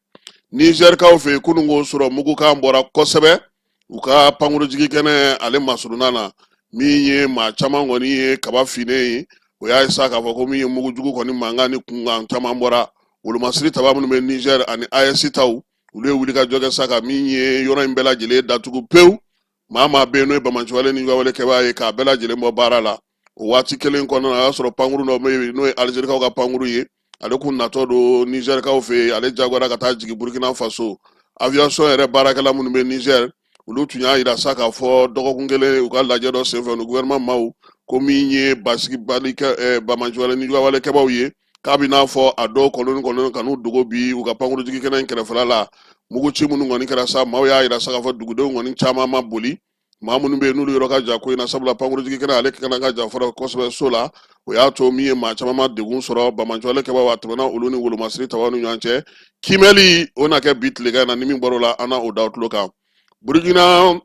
Nizɛrikaw fɛ yen kunungo sɔrɔ mugukan bɔra kosɛbɛ u ka pankuru jigi kɛnɛ ale masurunana min ye maa caman kɔni ye kaba finen ye o y'a sa k'a fɔ ko min ye mugujugu kɔni mankan ni kunkan caman bɔra wolomasiri taba minnu bɛ Niger ani AES taw olu ye wuli ka jɔ kɛ sa ka min ye yɔrɔ in bɛɛ lajɛlen datugu pewu maa bɛ yen n'o ye Bamanciwale ni Ɲɔgɔnwale kɛbaa ye k'a bɛɛ lajɛlen bɔ baara la o waati kelen kɔnɔna na a y'a sɔrɔ pankuru dɔ bɛ yen n'o ye Alizerikaw ka pankuru ye ale kun natɔ don Nigerikaw fɛ yen ale jagoyara ka taa jigin Burkina Faso aviation yɛrɛ baarakɛla minnu bɛ Niger olu tun y'a jira sa k'a fɔ dɔgɔkun kelen u ka lajɛ dɔ senfɛ u gouvernement maaw ko min ye basigi bali kɛ Bamanciwale ni Ɲɔgɔnwale kɛbaaw ye k'a bɛ n'a fɔ a dɔw kɔnɔni ka n'u dogo bi u ka pankuru jigi kɛnɛ in kɛrɛfɛla la muguci minnu kɔni kɛra sa maaw y'a jira sa k'a fɔ dugudenw kɔni caman ma boli maa minnu bɛ yen n'olu yɔrɔ ka jan ko in na sabula pankuru jigi kɛnɛ ale kana ka jan fɔlɔ kosɛbɛ so la o y'a to min ye maa caman ma degun sɔrɔ Bamanciwale kɛbaaw a tɛmɛna olu ni wolomasiri tabaw ni ɲɔgɔn cɛ kimɛli o na kɛ bi tilegan na ni min bɔr'o la an na o da tulo kan Burkina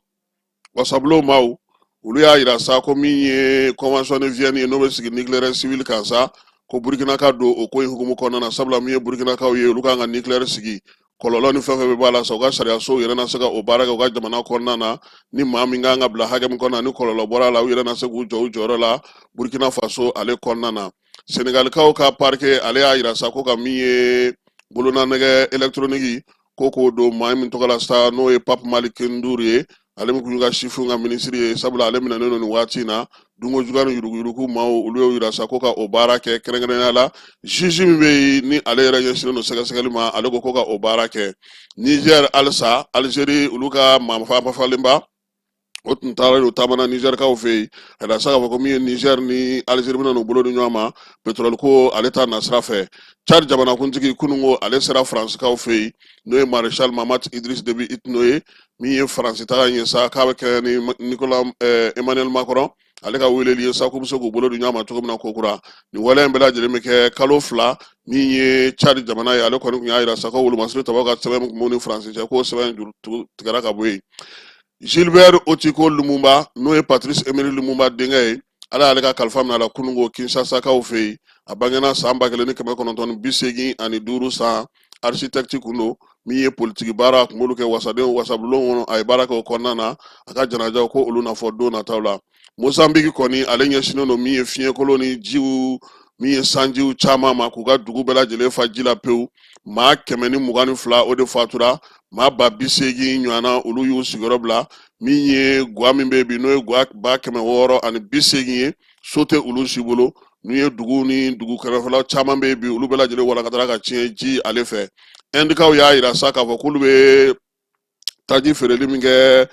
wasabulon maaw olu y'a jira sa ko min ye convention de Vienne ye n'o bɛ sigi nucléaire civil kan sa ko Burkina ka don o ko in hukumu kɔnɔna na sabula min ye Burkinakaw ye olu kan ka nucléaire sigi kɔlɔlɔ ni fɛn fɛn bɛ b'a la sa u ka sariya so yɛrɛ na se ka o baara kɛ u ka jamana kɔnɔna na ni maa min kan ka bila hakɛ min kɔnɔna ni kɔlɔlɔ bɔra la u yɛrɛ na se k'u jɔ u jɔyɔrɔ la Burkina Faso ale kɔnɔna na Senegalikaw ka parquet ale y'a jira sa ko ka min ye bolonanɛgɛ électronique ko k'o don maa min tɔgɔ la sa n'o ye Pape Malick Ndour ye ale min kun ka sifinw ka minisiri ye sabula ale minɛnen don nin waati in na dungo juguya ni yuruguyurugu maaw olu y'o jira sa ko ka o baara kɛ kɛrɛnkɛrɛnnenya la juge min bɛ yen ni ale yɛrɛ ɲɛsinnen don sɛgɛsɛgɛli ma ale ko ka o baara kɛ Niger halisa Algérie olu ka maafalenba o tun taara o taamana Nigerikaw fɛ yen a yɛrɛ sa k'a fɔ ko min ye Niger ni Algérie bɛna n'u bolo di ɲɔgɔn ma pétrole ko ale ta nasira fɛ Tchad jamanakuntigi kunungo ale sera Fransikaw fɛ yen n'o ye Maréchal Mahamat Idriss Déby Itno ye min ye Faransi taga in ye sa k'a bɛ kɛ ni Emmanuel Macron ale ka weleli ye sa k'u bɛ se k'u bolo di ɲɔgɔn ma cogo min na kokura nin wale in bɛɛ lajɛlen bɛ kɛ kalo 2 min ye Tchad jamana ye ale kɔni tun y'a jira sa ko wolomasiri tabaw ka sɛbɛn min tun b'u ni Faransi cɛ k'o sɛbɛn juru tigɛra ka bɔ yen Gilbert Otiko Lumumba n'o ye Patrice Emery Lumumba denkɛ ye ale ka kalifa minɛ a la kunungo Kinshasakaw fɛ yen a bangena san 1985 san architecte kun don min ye politiki baara a kun b'olu kɛ wasabulon kɔnɔ a ye baara kɛ o kɔnɔna na a ka janajaw ko olu nafɔ don nataw la Mozambique kɔni ale ɲɛsinnen don min ye fiɲɛkolon ni jiw min ye sanjiw caman ma k'u ka dugu bɛɛ lajɛlen fa ji la pewu maa 122 o de fatura maa 80 ɲɔgɔnna olu y'u sigiyɔrɔ bila min ye gwa min bɛ bi n'o ye gwa 680 ye so tɛ olu si bolo n'u ye dugu ni dugu kɛrɛfɛlaw caman bɛ bi olu bɛɛ lajɛlen walankatara ka tiɲɛ ji ale fɛ Indikaw y'a jira sa k'a fɔ k'olu bɛ taji feereli min kɛ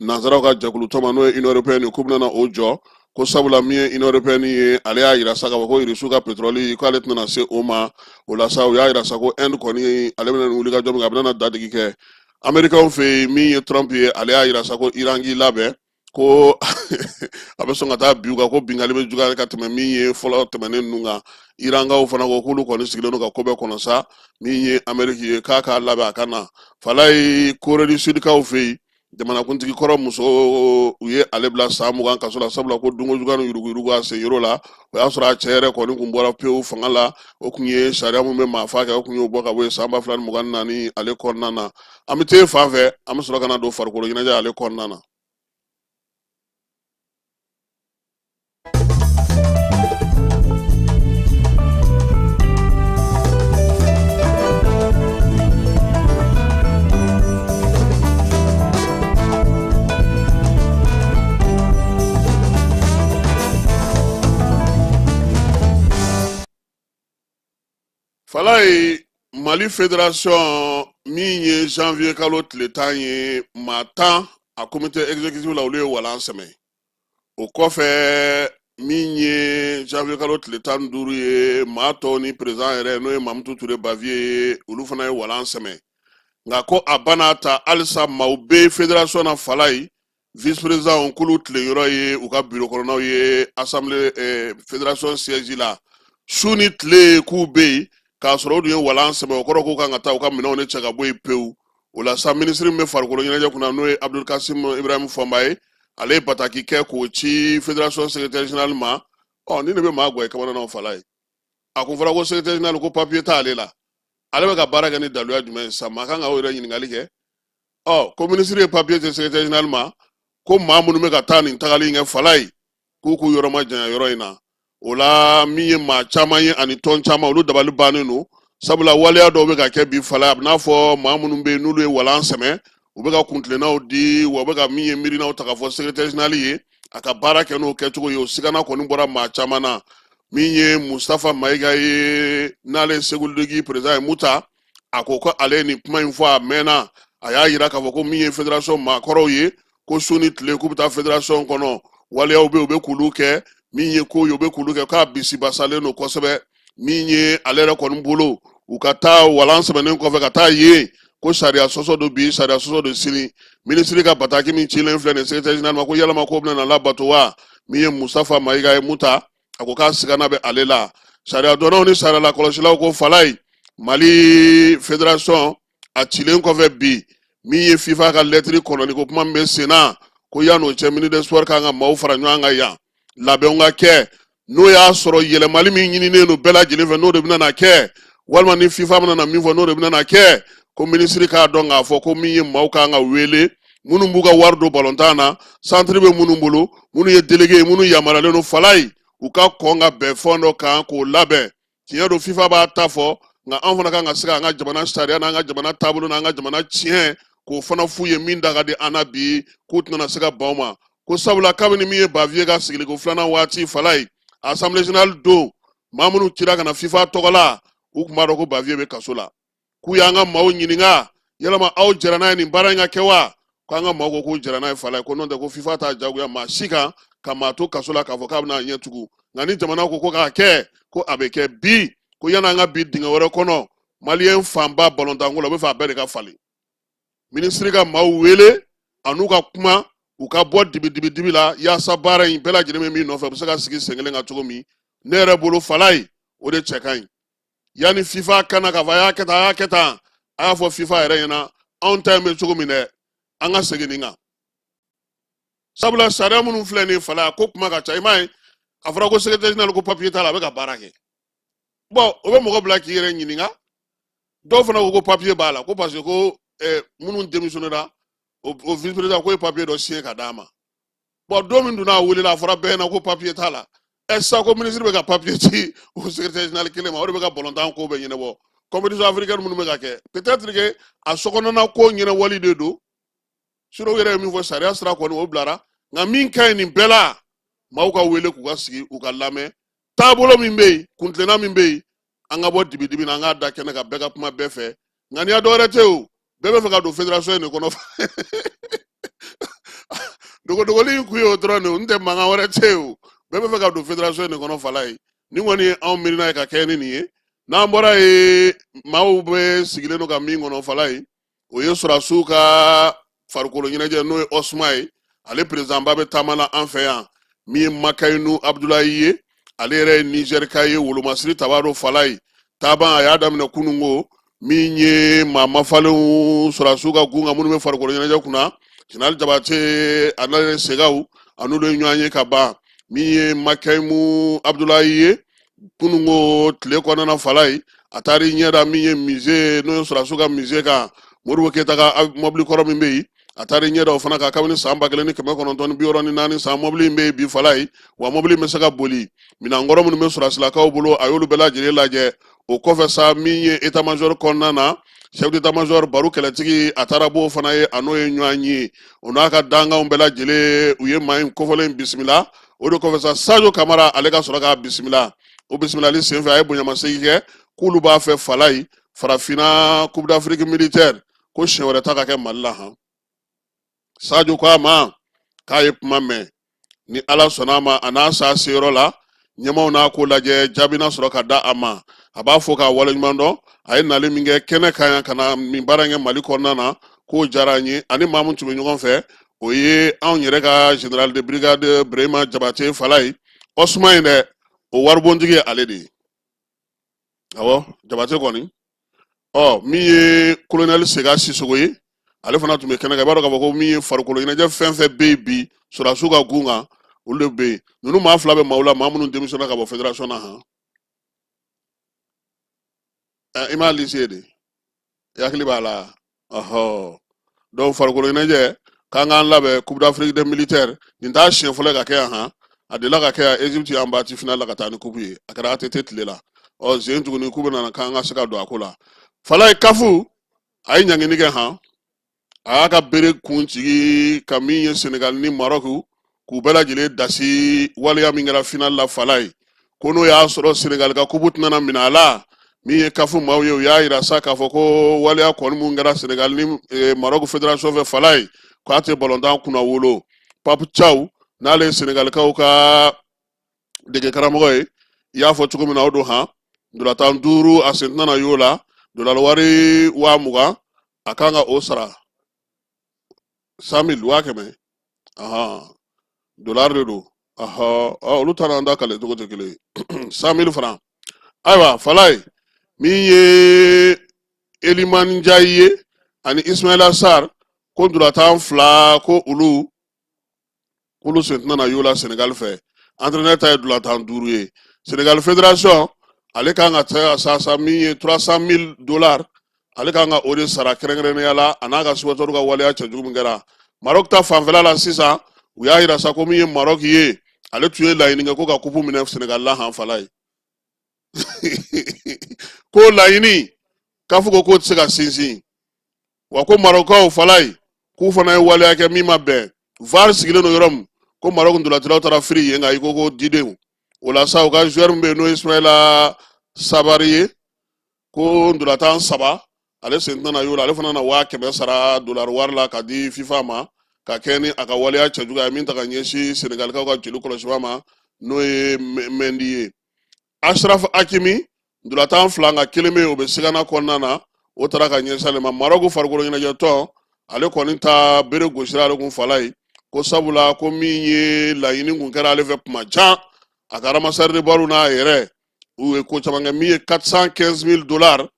nanzaraw ka jɛkulu tɔma n'o ye Union européenne k'u bɛna o jɔ ko sabula min ye Union européenne ye ale y'a jira sa k'a fɔ ko Irisiw ka pétrole k'ale tɛna se o ma o la sa u y'a jira sa ko Inde kɔni ale bɛna nin wulikajɔ min kɛ a bɛna dadigi kɛ Américains fɛ yen min ye Trump ye ale y'a jira sa ko Iran k'i labɛn ko a bɛ sɔn ka taa bi u kan ko bingali bɛ juguya ka tɛmɛ min ye fɔlɔ tɛmɛnen ninnu kan Irankaw fana ko k'olu kɔni sigilen don ka ko bɛɛ kɔnɔ sa min ye Amérique ye k'a k'a labɛn a ka na fala ye Corée du Sud kaw fɛ yen jamanakuntigi kɔrɔ muso u ye ale bila san 20 kaso la sabula ko dungo juguya ni yuruguyurugu a senyɔrɔ la o y'a sɔrɔ a cɛ yɛrɛ kɔni kun bɔra pewu fanga la o kun ye sariya min bɛ maafa kɛ o kun y'o bɔ ka bɔ yen san 2024 ale kɔnɔna na an bɛ te fan fɛ an bɛ sɔrɔ ka na don farikolo ɲɛnajɛ ale kɔnɔna na. Fala ye Mali fédération min ye janvier kalo tile 10 ye maa 10 a comité exécutif la olu ye walan sɛmɛ o kɔfɛ min ye janvier kalo tile 15 ye maa tɔw ni président yɛrɛ n'o ye Mamutu Ture Bavier ye olu fana ye walan sɛmɛ nka ko a bana ta halisa maaw bɛ fédération na fala ye vice président k'olu tilenyɔrɔ ye u ka bureau kɔnɔnaw ye assemblée fédération siège la su ni tile k'u bɛ yen k'a sɔrɔ o dun ye walan sɛbɛn o kɔrɔ k'u kan ka taa u ka minɛnw de cɛ ka bɔ yen pewu o la sa minisiri min bɛ farikolo ɲɛnajɛ kunna n'o ye Abdul Kasim Ibrahim Fɔnba ye ale ye bataki kɛ k'o ci fédération secrétaire général ma ni ne bɛ maa gɔ ye kamananaw fala ye a kun fɔra ko secrétaire général ko papier t'ale la ale bɛ ka baara kɛ ni daluya jumɛn ye sa maa kan ka o yɛrɛ ɲininkali kɛ ko ministre papier te secrétaire général ma ko maa minnu bɛ ka taa nin tagali kɛ fala ye k'u k'u yɔrɔ ma janya yɔrɔ in na o la min ye maa caman ye ani tɔn caman olu dabali bannen don sabula waleya dɔw bɛ ka kɛ bi fala a bɛ n'a fɔ maa minnu bɛ yen n'olu ye walan sɛmɛ u bɛ ka kuntilennaw di wa u bɛ ka min ye miirinaw ta k'a fɔ secrétaire général ye a ka baara kɛ n'o kɛcogo ye o sigana kɔni bɔra maa caman na min ye Mustafa Mayiga ye n'ale ye Seguridigi président ye Muta a ko ko ale ye nin kuma in fɔ a mɛnna a y'a yira k'a fɔ ko min ye fédération maakɔrɔw ye ko su ni tile k'u bɛ taa fédération kɔnɔ waleyaw bɛ yen u bɛ k'olu kɛ min ye ko ye u bɛ k'olu kɛ k'a bisibasalen don kosɛbɛ min ye ale yɛrɛ kɔni bolo u ka taa walan sɛbɛnnen kɔfɛ ka taa yen ko sariya sɔsɔ don bi sariya sɔsɔ don sini minisiri ka bataki min cilen filɛ nin secrétaire général ma ko yalama ko bɛna na labato wa min ye Mustafa Mayiga ye Muta a ko k'a sigana bɛ ale la sariya dɔnnaw ni sariya lakɔlɔsilaw ko falaye Mali fédération a cilen kɔfɛ bi min ye FIFA ka lɛtiri kɔnɔni ko kuma min bɛ sen na ko yan'o cɛ ministre des sports kan ka maaw fara ɲɔgɔn kan yan labɛnw ka kɛ n'o y'a sɔrɔ yɛlɛmali min ɲininen don bɛɛ lajɛlen fɛ n'o de bɛna na kɛ walima ni FIFA bɛna na min fɔ n'o de bɛna na kɛ ko minisiri k'a dɔn k'a fɔ ko min ye maaw kan ka wele minnu b'u ka wari don balontan na centre bɛ minnu bolo minnu ye délégué ye minnu yamaruyalen don falaye u ka kɔn ka bɛn fɛn dɔ kan k'o labɛn tiɲɛ don FIFA b'a ta fɔ nka an fana kan ka se k'an ka jamana sariya n'an ka jamana taabolo n'an ka jamana tiɲɛ k'o fana f'u ye min da ka di an na bi k'u tɛna se ka ban o ma ko sabula kabini min ye Baviye ka sigiliko filanan waati falaye assemblée générale don maa minnu cira ka na FIFA tɔgɔ la u tun b'a dɔn ko Baviye bɛ kaso la k'u y'an ka maaw ɲininka yalama aw jɛra n'a ye nin baara in ka kɛ wa ko an ka maaw ko k'u jɛra n'a ye falaye ko n'o tɛ ko FIFA t'a jagoya maa si kan ka maa to kaso la k'a fɔ k'a bɛna ɲɛ tugun nka ni jamana ko ko k'a kɛ ko a bɛ kɛ bi ko yan'an ka bi dingɛ wɛrɛ kɔnɔ maliyɛn fanba balontanko la u bɛ fɛ a bɛɛ de ka falen minisiri ka maaw wele a n'u ka kuma u ka bɔ dibi la yaasa baara in bɛɛ lajɛlen bɛ min nɔfɛ u bɛ se ka sigi sen kelen kan cogo min ne yɛrɛ bolo falaye o de cɛ ka ɲi yanni FIFA kana k'a fɔ a y'a kɛ tan a y'a fɔ FIFA yɛrɛ ɲɛna anw ta in bɛ cogo min dɛ an ka segin nin kan sabula sariya minnu filɛ nin falaye ko kuma ka ca i m'a ye a fɔra ko secrétaire général ko papier t'a la a bɛ ka baara kɛ bon o bɛ mɔgɔ bila k'i yɛrɛ ɲininka dɔw fana ko papier b'a la ko parce que ko minnu démissionnera o vice président ko ye papier dɔ signé ka d'a ma bon don min donna a welela a fɔra bɛɛ ɲɛna ko papier t'a la sisan ko ministre bɛ ka papier ci o secrétaire général kelen ma o de bɛ ka balontan ko bɛɛ ɲɛnabɔ compétition africaine minnu bɛ ka kɛ peut-être que a sokɔnɔna ko ɲɛnawali de don sinon u yɛrɛ ye min fɔ sariya sira kɔni o bilara nka min ka ɲi nin bɛɛ la maaw ka wele k'u ka sigi u ka lamɛn taabolo min bɛ yen kuntilenna min bɛ yen an ka bɔ dibi na an k'a da kɛnɛ ka bɛɛ ka kuma bɛɛ fɛ nka n'i y'a dɔwɛrɛ tɛ o bɛɛ bɛ fɛ ka don fédération in de kɔnɔ dogodogoli in kun ye o dɔrɔn de o n tɛ mankan wɛrɛ tɛ o bɛɛ bɛ fɛ ka don fédération in de kɔnɔ falaye ni kɔni ye anw miirina ye ka kɛ ni nin ye n'an bɔra ye maaw bɛ sigilen don ka min kɔnɔ falaye o ye sɔrɔdasiw ka farikolo ɲɛnajɛ n'o ye Osuma ye ale président ba bɛ taama na an fɛ yan min ye Makayinu Abdulayi ye ale yɛrɛ ye Niger ka ye wolomasiri tabaro falaye taban a y'a daminɛ kunungo min ye maa mafalenw sɔrɔdasiw ka gun kan minnu bɛ farikolo ɲɛnajɛ kunna Général Jabate a n'ale Segaw a n'olu ye ɲɔgɔn ye ka ban min ye Makayimu Abdulayi ye kunungo tile kɔnɔna falaye a taar'i ɲɛda min ye musée n'o ye sɔrɔdasiw ka musée kan Modibo Keyita ka mɔbili kɔrɔ min bɛ yen a taar'i ɲɛda o fana kan kabini san 1964 san mɔbili in bɛ yen bi falaye wa mɔbili in bɛ se ka boli minɛnkɔrɔ minnu bɛ sɔrɔdasilakaw bolo a y'olu bɛɛ lajɛlen lajɛ o kɔfɛ sa min ye état major kɔnɔna na chef d'état major Baru kɛlɛtigi a taara b'o fana ye a n'o ye ɲɔgɔn ye o n'a ka dankanw bɛɛ lajɛlen u ye maa in kofɔlen bisimila o de kɔfɛ sa Sadio Kamara ale ka sɔrɔ k'a bisimila o bisimilali senfɛ a ye bonyamasegin kɛ k'olu b'a fɛ falaye farafinna coupe d'Afrique militaire ko siɲɛ wɛrɛ ta ka kɛ Mali la han Sadio ko a ma k'a ye kuma mɛn ni Ala sɔnna ma a n'a sa seyɔrɔ la ɲɛmaw n'a ko lajɛ jaabi na sɔrɔ ka da a ma a b'a fɔ k'a waleɲuman dɔn a ye nali min kɛ kɛnɛ kan yan ka na nin baara in kɛ Mali kɔnɔna na k'o diyara an ye ani maa min tun bɛ ɲɔgɔn fɛ o ye anw yɛrɛ ka général de brigade Brehima Jabate falaye Osuma in dɛ o waribɔntigi ye ale de ye awɔ Jabate kɔni min ye colonel Sega Sissogo ye ale fana tun bɛ kɛnɛ kan i b'a dɔn k'a fɔ ko min ye farikolo ɲɛnajɛ fɛn fɛn bɛ yen bi sɔrɔdasiw ka gun kan olu de bɛ yen ninnu maa fila bɛ maaw la maa minnu démissionné ka bɔ fédération na han i m'a lisé de i hakili b'a la donc farikolo ɲɛnajɛ k'an k'an labɛn coupe d'Afrique des militaires nin t'a siɲɛ fɔlɔ ka kɛ yan han a delila ka kɛ yan Egypte y'an baati final la ka taa ni coupe ye a kɛra ATT tile la zen tuguni coupe nana k'an ka se ka don a ko la Falaye kafu a ye ɲangini kɛ han a y'a ka bere kun jigi ka min ye Senegal ni Maroc k'u bɛɛ lajɛlen dasi waleya min kɛra final la Falaye ko n'o y'a sɔrɔ Senegal ka coupe tɛna minɛ a la min ye kafu maaw ye u y'a yira sa k'a fɔ ko waleya kɔni mun kɛra Senegal ni Maroc fédération fɛ Falaye k'a tɛ ballontan kunna wolo Pape Thiaw n'ale ye Senegalikaw ka dege karamɔgɔ ye i y'a fɔ cogo min na o don han dolatan 5 a sen tɛna y'o la dollar wari 20,000 a kan ka o sara 100,000 100,000 dollar de do olu ta n'an da kale cogo tɛ kelen 100,000 francs ayiwa Falaye min ye Elimane Ndiaye ye ani Ismaïla Sarr ko dolatan 2 ko olu sen tɛna y'o la Senegal fɛ entraîneur ta ye dolatan 5 ye Senegal fédération ale kan ka taa sasa min ye $300,000 ale kan ka o de sara kɛrɛnkɛrɛnnenya la a n'a ka supporters ka waleya cɛjugu min kɛra Maroc ta fanfɛla la sisan u y'a yira sa ko min ye Maroc ye ale tun ye laɲini kɛ ko ka coupe minɛ Senegal la han Falaye ko laɲini kafu ko k'o tɛ se ka sinsin wa ko Marocains Falaye k'u fana ye waleya kɛ min ma bɛn VAR sigilen don yɔrɔ min ko Maroc ndolatilaw taara firi yen nka i ko didenw o la sa u ka joueur min bɛ yen n'o ye Ismaïla Sabari ye ko ndolatan 3 ale sen tɛna y'o la ale fana na 100,000 sara dollar wari la ka di FIFA ma ka kɛ ni a ka waleya cɛjugu ye min ta ka ɲɛsin Senegalikaw ka joli kɔlɔsiba ma n'o ye Mendy ye Achraf Hakimi ndolatan 2 nka 1 bɛ yen o bɛ sigana kɔnɔna na o taara ka ɲɛsin ale ma Maroc farikolo ɲɛnajɛ tɔn ale kɔni ta bere gosira ale kun Falaye ko sabula ko min ye laɲini kun kɛra ale fɛ kuma jan a ka ramasseur de balles n'a yɛrɛ u ye ko caman kɛ min ye $415,000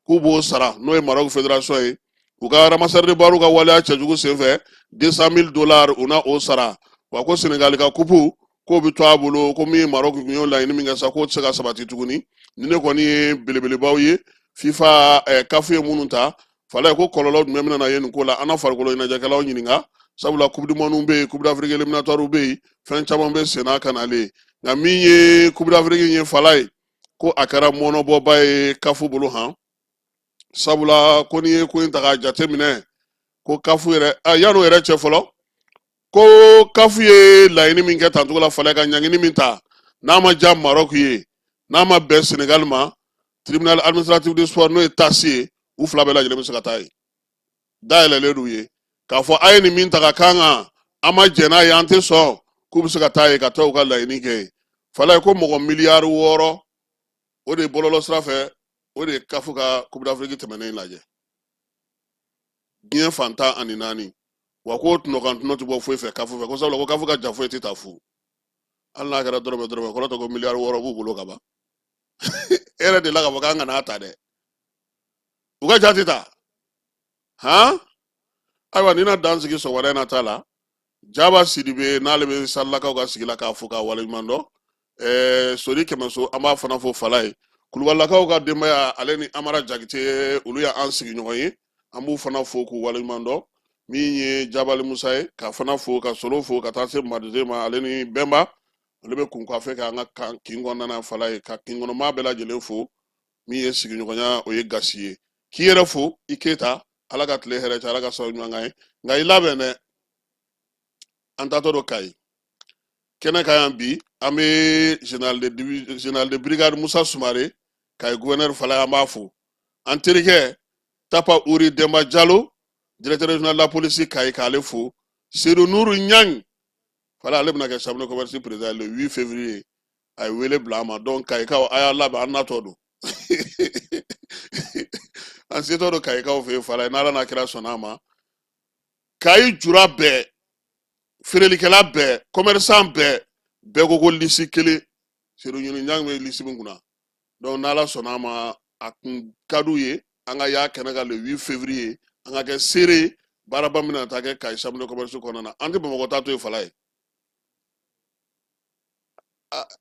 k'u b'o sara n'o ye Maroc fédération ye u ka ramasseur de balles ka waleya cɛjugu senfɛ $200,000 u na o sara wa ko Senegal ka coupe k'o bɛ to a bolo ko min ye Maroc kun y'o laɲini min kɛ sa k'o tɛ se ka sabati tuguni ni ne kɔni ye belebelebaw ye FIFA kafu ye minnu ta Falaye ko kɔlɔlɔ jumɛn bɛna ye nin ko la an na farikolo ɲɛnajɛkɛlaw ɲininka sabula coupe du monde bɛ yen coupe d'Afrique éliminatoire bɛ yen fɛn caman bɛ sen n'a kan ale nka min ye coupe d'Afrique ye Falaye ko a kɛra mɔnɔbɔba ye kafu bolo han sabula ko n'i ye ko in ta k'a jate minɛ ko kafu yɛrɛ yan'o yɛrɛ cɛ fɔlɔ ko kafu ye laɲini min kɛ tancogo la Falaye ka ɲangini min ta n'a ma diya Maroc ye n'a ma bɛn Senegal ma tribunal administratif de sport n'o ye TAS ye u fila bɛɛ lajɛlen bɛ se ka taa yen dayɛlɛlen d'u ye k'a fɔ a ye nin min ta ka kan kan an ma jɛn n'a ye an tɛ sɔn k'u bɛ se ka taa yen ka taa u ka laɲini kɛ yen Falaye ko mɔgɔ miliyari 6 o de ye bɔlɔlɔ sira fɛ o de ye kafu ka coupe d'Afrique tɛmɛnen lajɛ diɲɛ fan 14 wa ko tɔnɔkan tɔnɔ tɛ bɔ foyi fɛ kafu fɛ ko sabula ko kafu ka jan foyi tɛ taa fu hali n'a kɛra dɔrɔmɛ kɔrɔ tɛ ko miliyari 6 b'u bolo ka ban e yɛrɛ de la k'a fɔ k'an ka n'a ta dɛ u ka jate ta han ayiwa ni na dan sigi sɔgɔmada in na ta la Jaba Sidibe n'ale bɛ Salilakaw ka sigi la k'a fɔ k'a waleɲuman dɔn Sori Kɛmɛso an b'a fana fɔ Falaye Kulubalilakaw ka denbaya ale ni Amara Jakite olu y'an sigiɲɔgɔn ye an b'u fana fɔ k'u waleɲuman dɔn min ye Jabali Musa ye ka fana fɔ ka Solo fɔ ka taa se Madize ma ale ni Bɛnba ale bɛ kun kɔfɛ k'an ka kin kɔnɔna Falaye ka kin kɔnɔmaa bɛɛ lajɛlen fɔ min ye sigiɲɔgɔnya o ye Gasi ye k'i yɛrɛ fo i Keyita ala ka tile hɛrɛ cɛ ala ka sababu ɲuman kan ye nka i labɛn dɛ an taatɔ don Kayi kɛnɛ ka yan bi an bɛ général de brigade Musa Sumare Kayi gouverneur Falaye an b'a fo an terikɛ Tapa Uri Demba Diallo directeur régional de la police Kayi k'ale fo Seydou Nourou Niang Falaye ale bɛna kɛ chambre de commerce président le 8 février a ye wele bila an ma donc Kayikaw a y'a labɛn an natɔ don an setɔ don Kayikaw fɛ yen Falaye n'ala n'a kɛra sɔnna ma Kayi jura bɛɛ feerelikɛla bɛɛ commerçant bɛɛ ko ko lisi kelen Seydou Nourou Niang bɛ lisi min kunna donc n'ala sɔnna ma a kun ka d'u ye an ka y'a kɛnɛ kan le 8 février an ka kɛ seere baaraba min na taa kɛ Kayi chambre de commerce kɔnɔna na an tɛ Bamakɔ taa to ye Falaye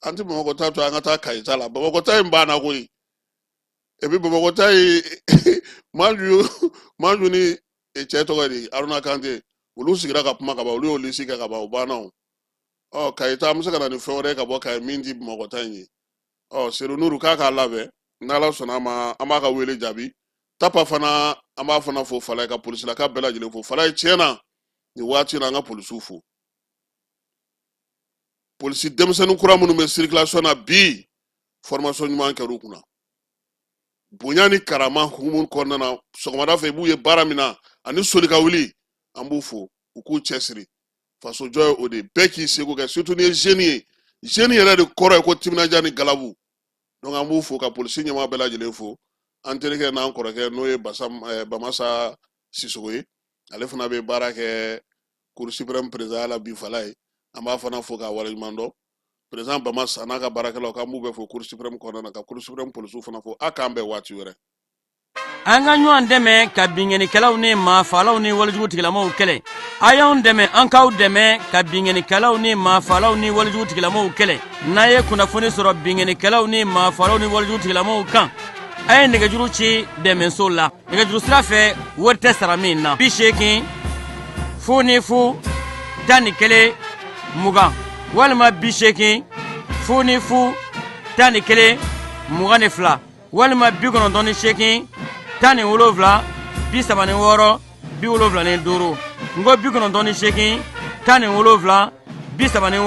an tɛ Bamakɔ taa to an ka taa Kayi ta la Bamakɔ ta in banna koyi et puis Bamakɔ ta in manju ni cɛ tɔgɔ di Aruna Kante olu sigira ka kuma ka ban olu y'olu sigi ka ban o banna o Kayita an bɛ se ka na ni fɛn wɛrɛ ka bɔ Kayi min di Bamakɔ ta in ye Seydou Nourou k'a k'a labɛn n'Ala sɔnna a ma an b'a ka wele jaabi Tapa fana an b'a fana fo Falaye ka polisilaka bɛɛ lajɛlen fo Falaye tiɲɛna nin waati na an ka polisiw fo polisi denmisɛnnin kura minnu bɛ circulation na bi formation ɲuman kɛr'u kunna bonya ni karama hukumu kɔnɔna na sɔgɔmada fɛ i b'u ye baara min na ani soli ka wuli an b'u fo u k'u cɛsiri faso jɔ ye o de bɛɛ k'i seko kɛ surtout ni ye jeune yɛrɛ de kɔrɔ ye ko timinadiya ni galabu donc an b'u fo ka polisi ɲɛmaa bɛɛ lajɛlen fo an terikɛ n'an kɔrɔkɛ n'o ye Bamasa Sisoko ye ale fana bɛ baara kɛ Cour suprême président la bi Falaye an b'a fana fo k'a waleɲuman dɔn président Bamasa n'a ka baarakɛlaw k'an b'u bɛɛ fo Cour suprême kɔnɔna na ka Cour suprême polisiw fana fo a k'an bɛɛ waati wɛrɛ an ka ɲɔgɔn dɛmɛ ka binŋɛnikɛlaw ni maafalaw ni walijugu tigilamaw kɛlɛ a y'anw dɛmɛ an k'aw dɛmɛ ka binŋɛnikɛlaw ni maafalaw ni walijugu tigilamaw kɛlɛ n'a ye kunnafoni sɔrɔ binŋɛnikɛlaw ni maafalaw ni walijugu tigilamaw kan a ye nɛgɛjuru ci dɛmɛso la nɛgɛjuru sira fɛ wari tɛ sara min na 80 00 11 20 walima 80 00 11 22 walima 98 17 36 75 n ko 98 17 36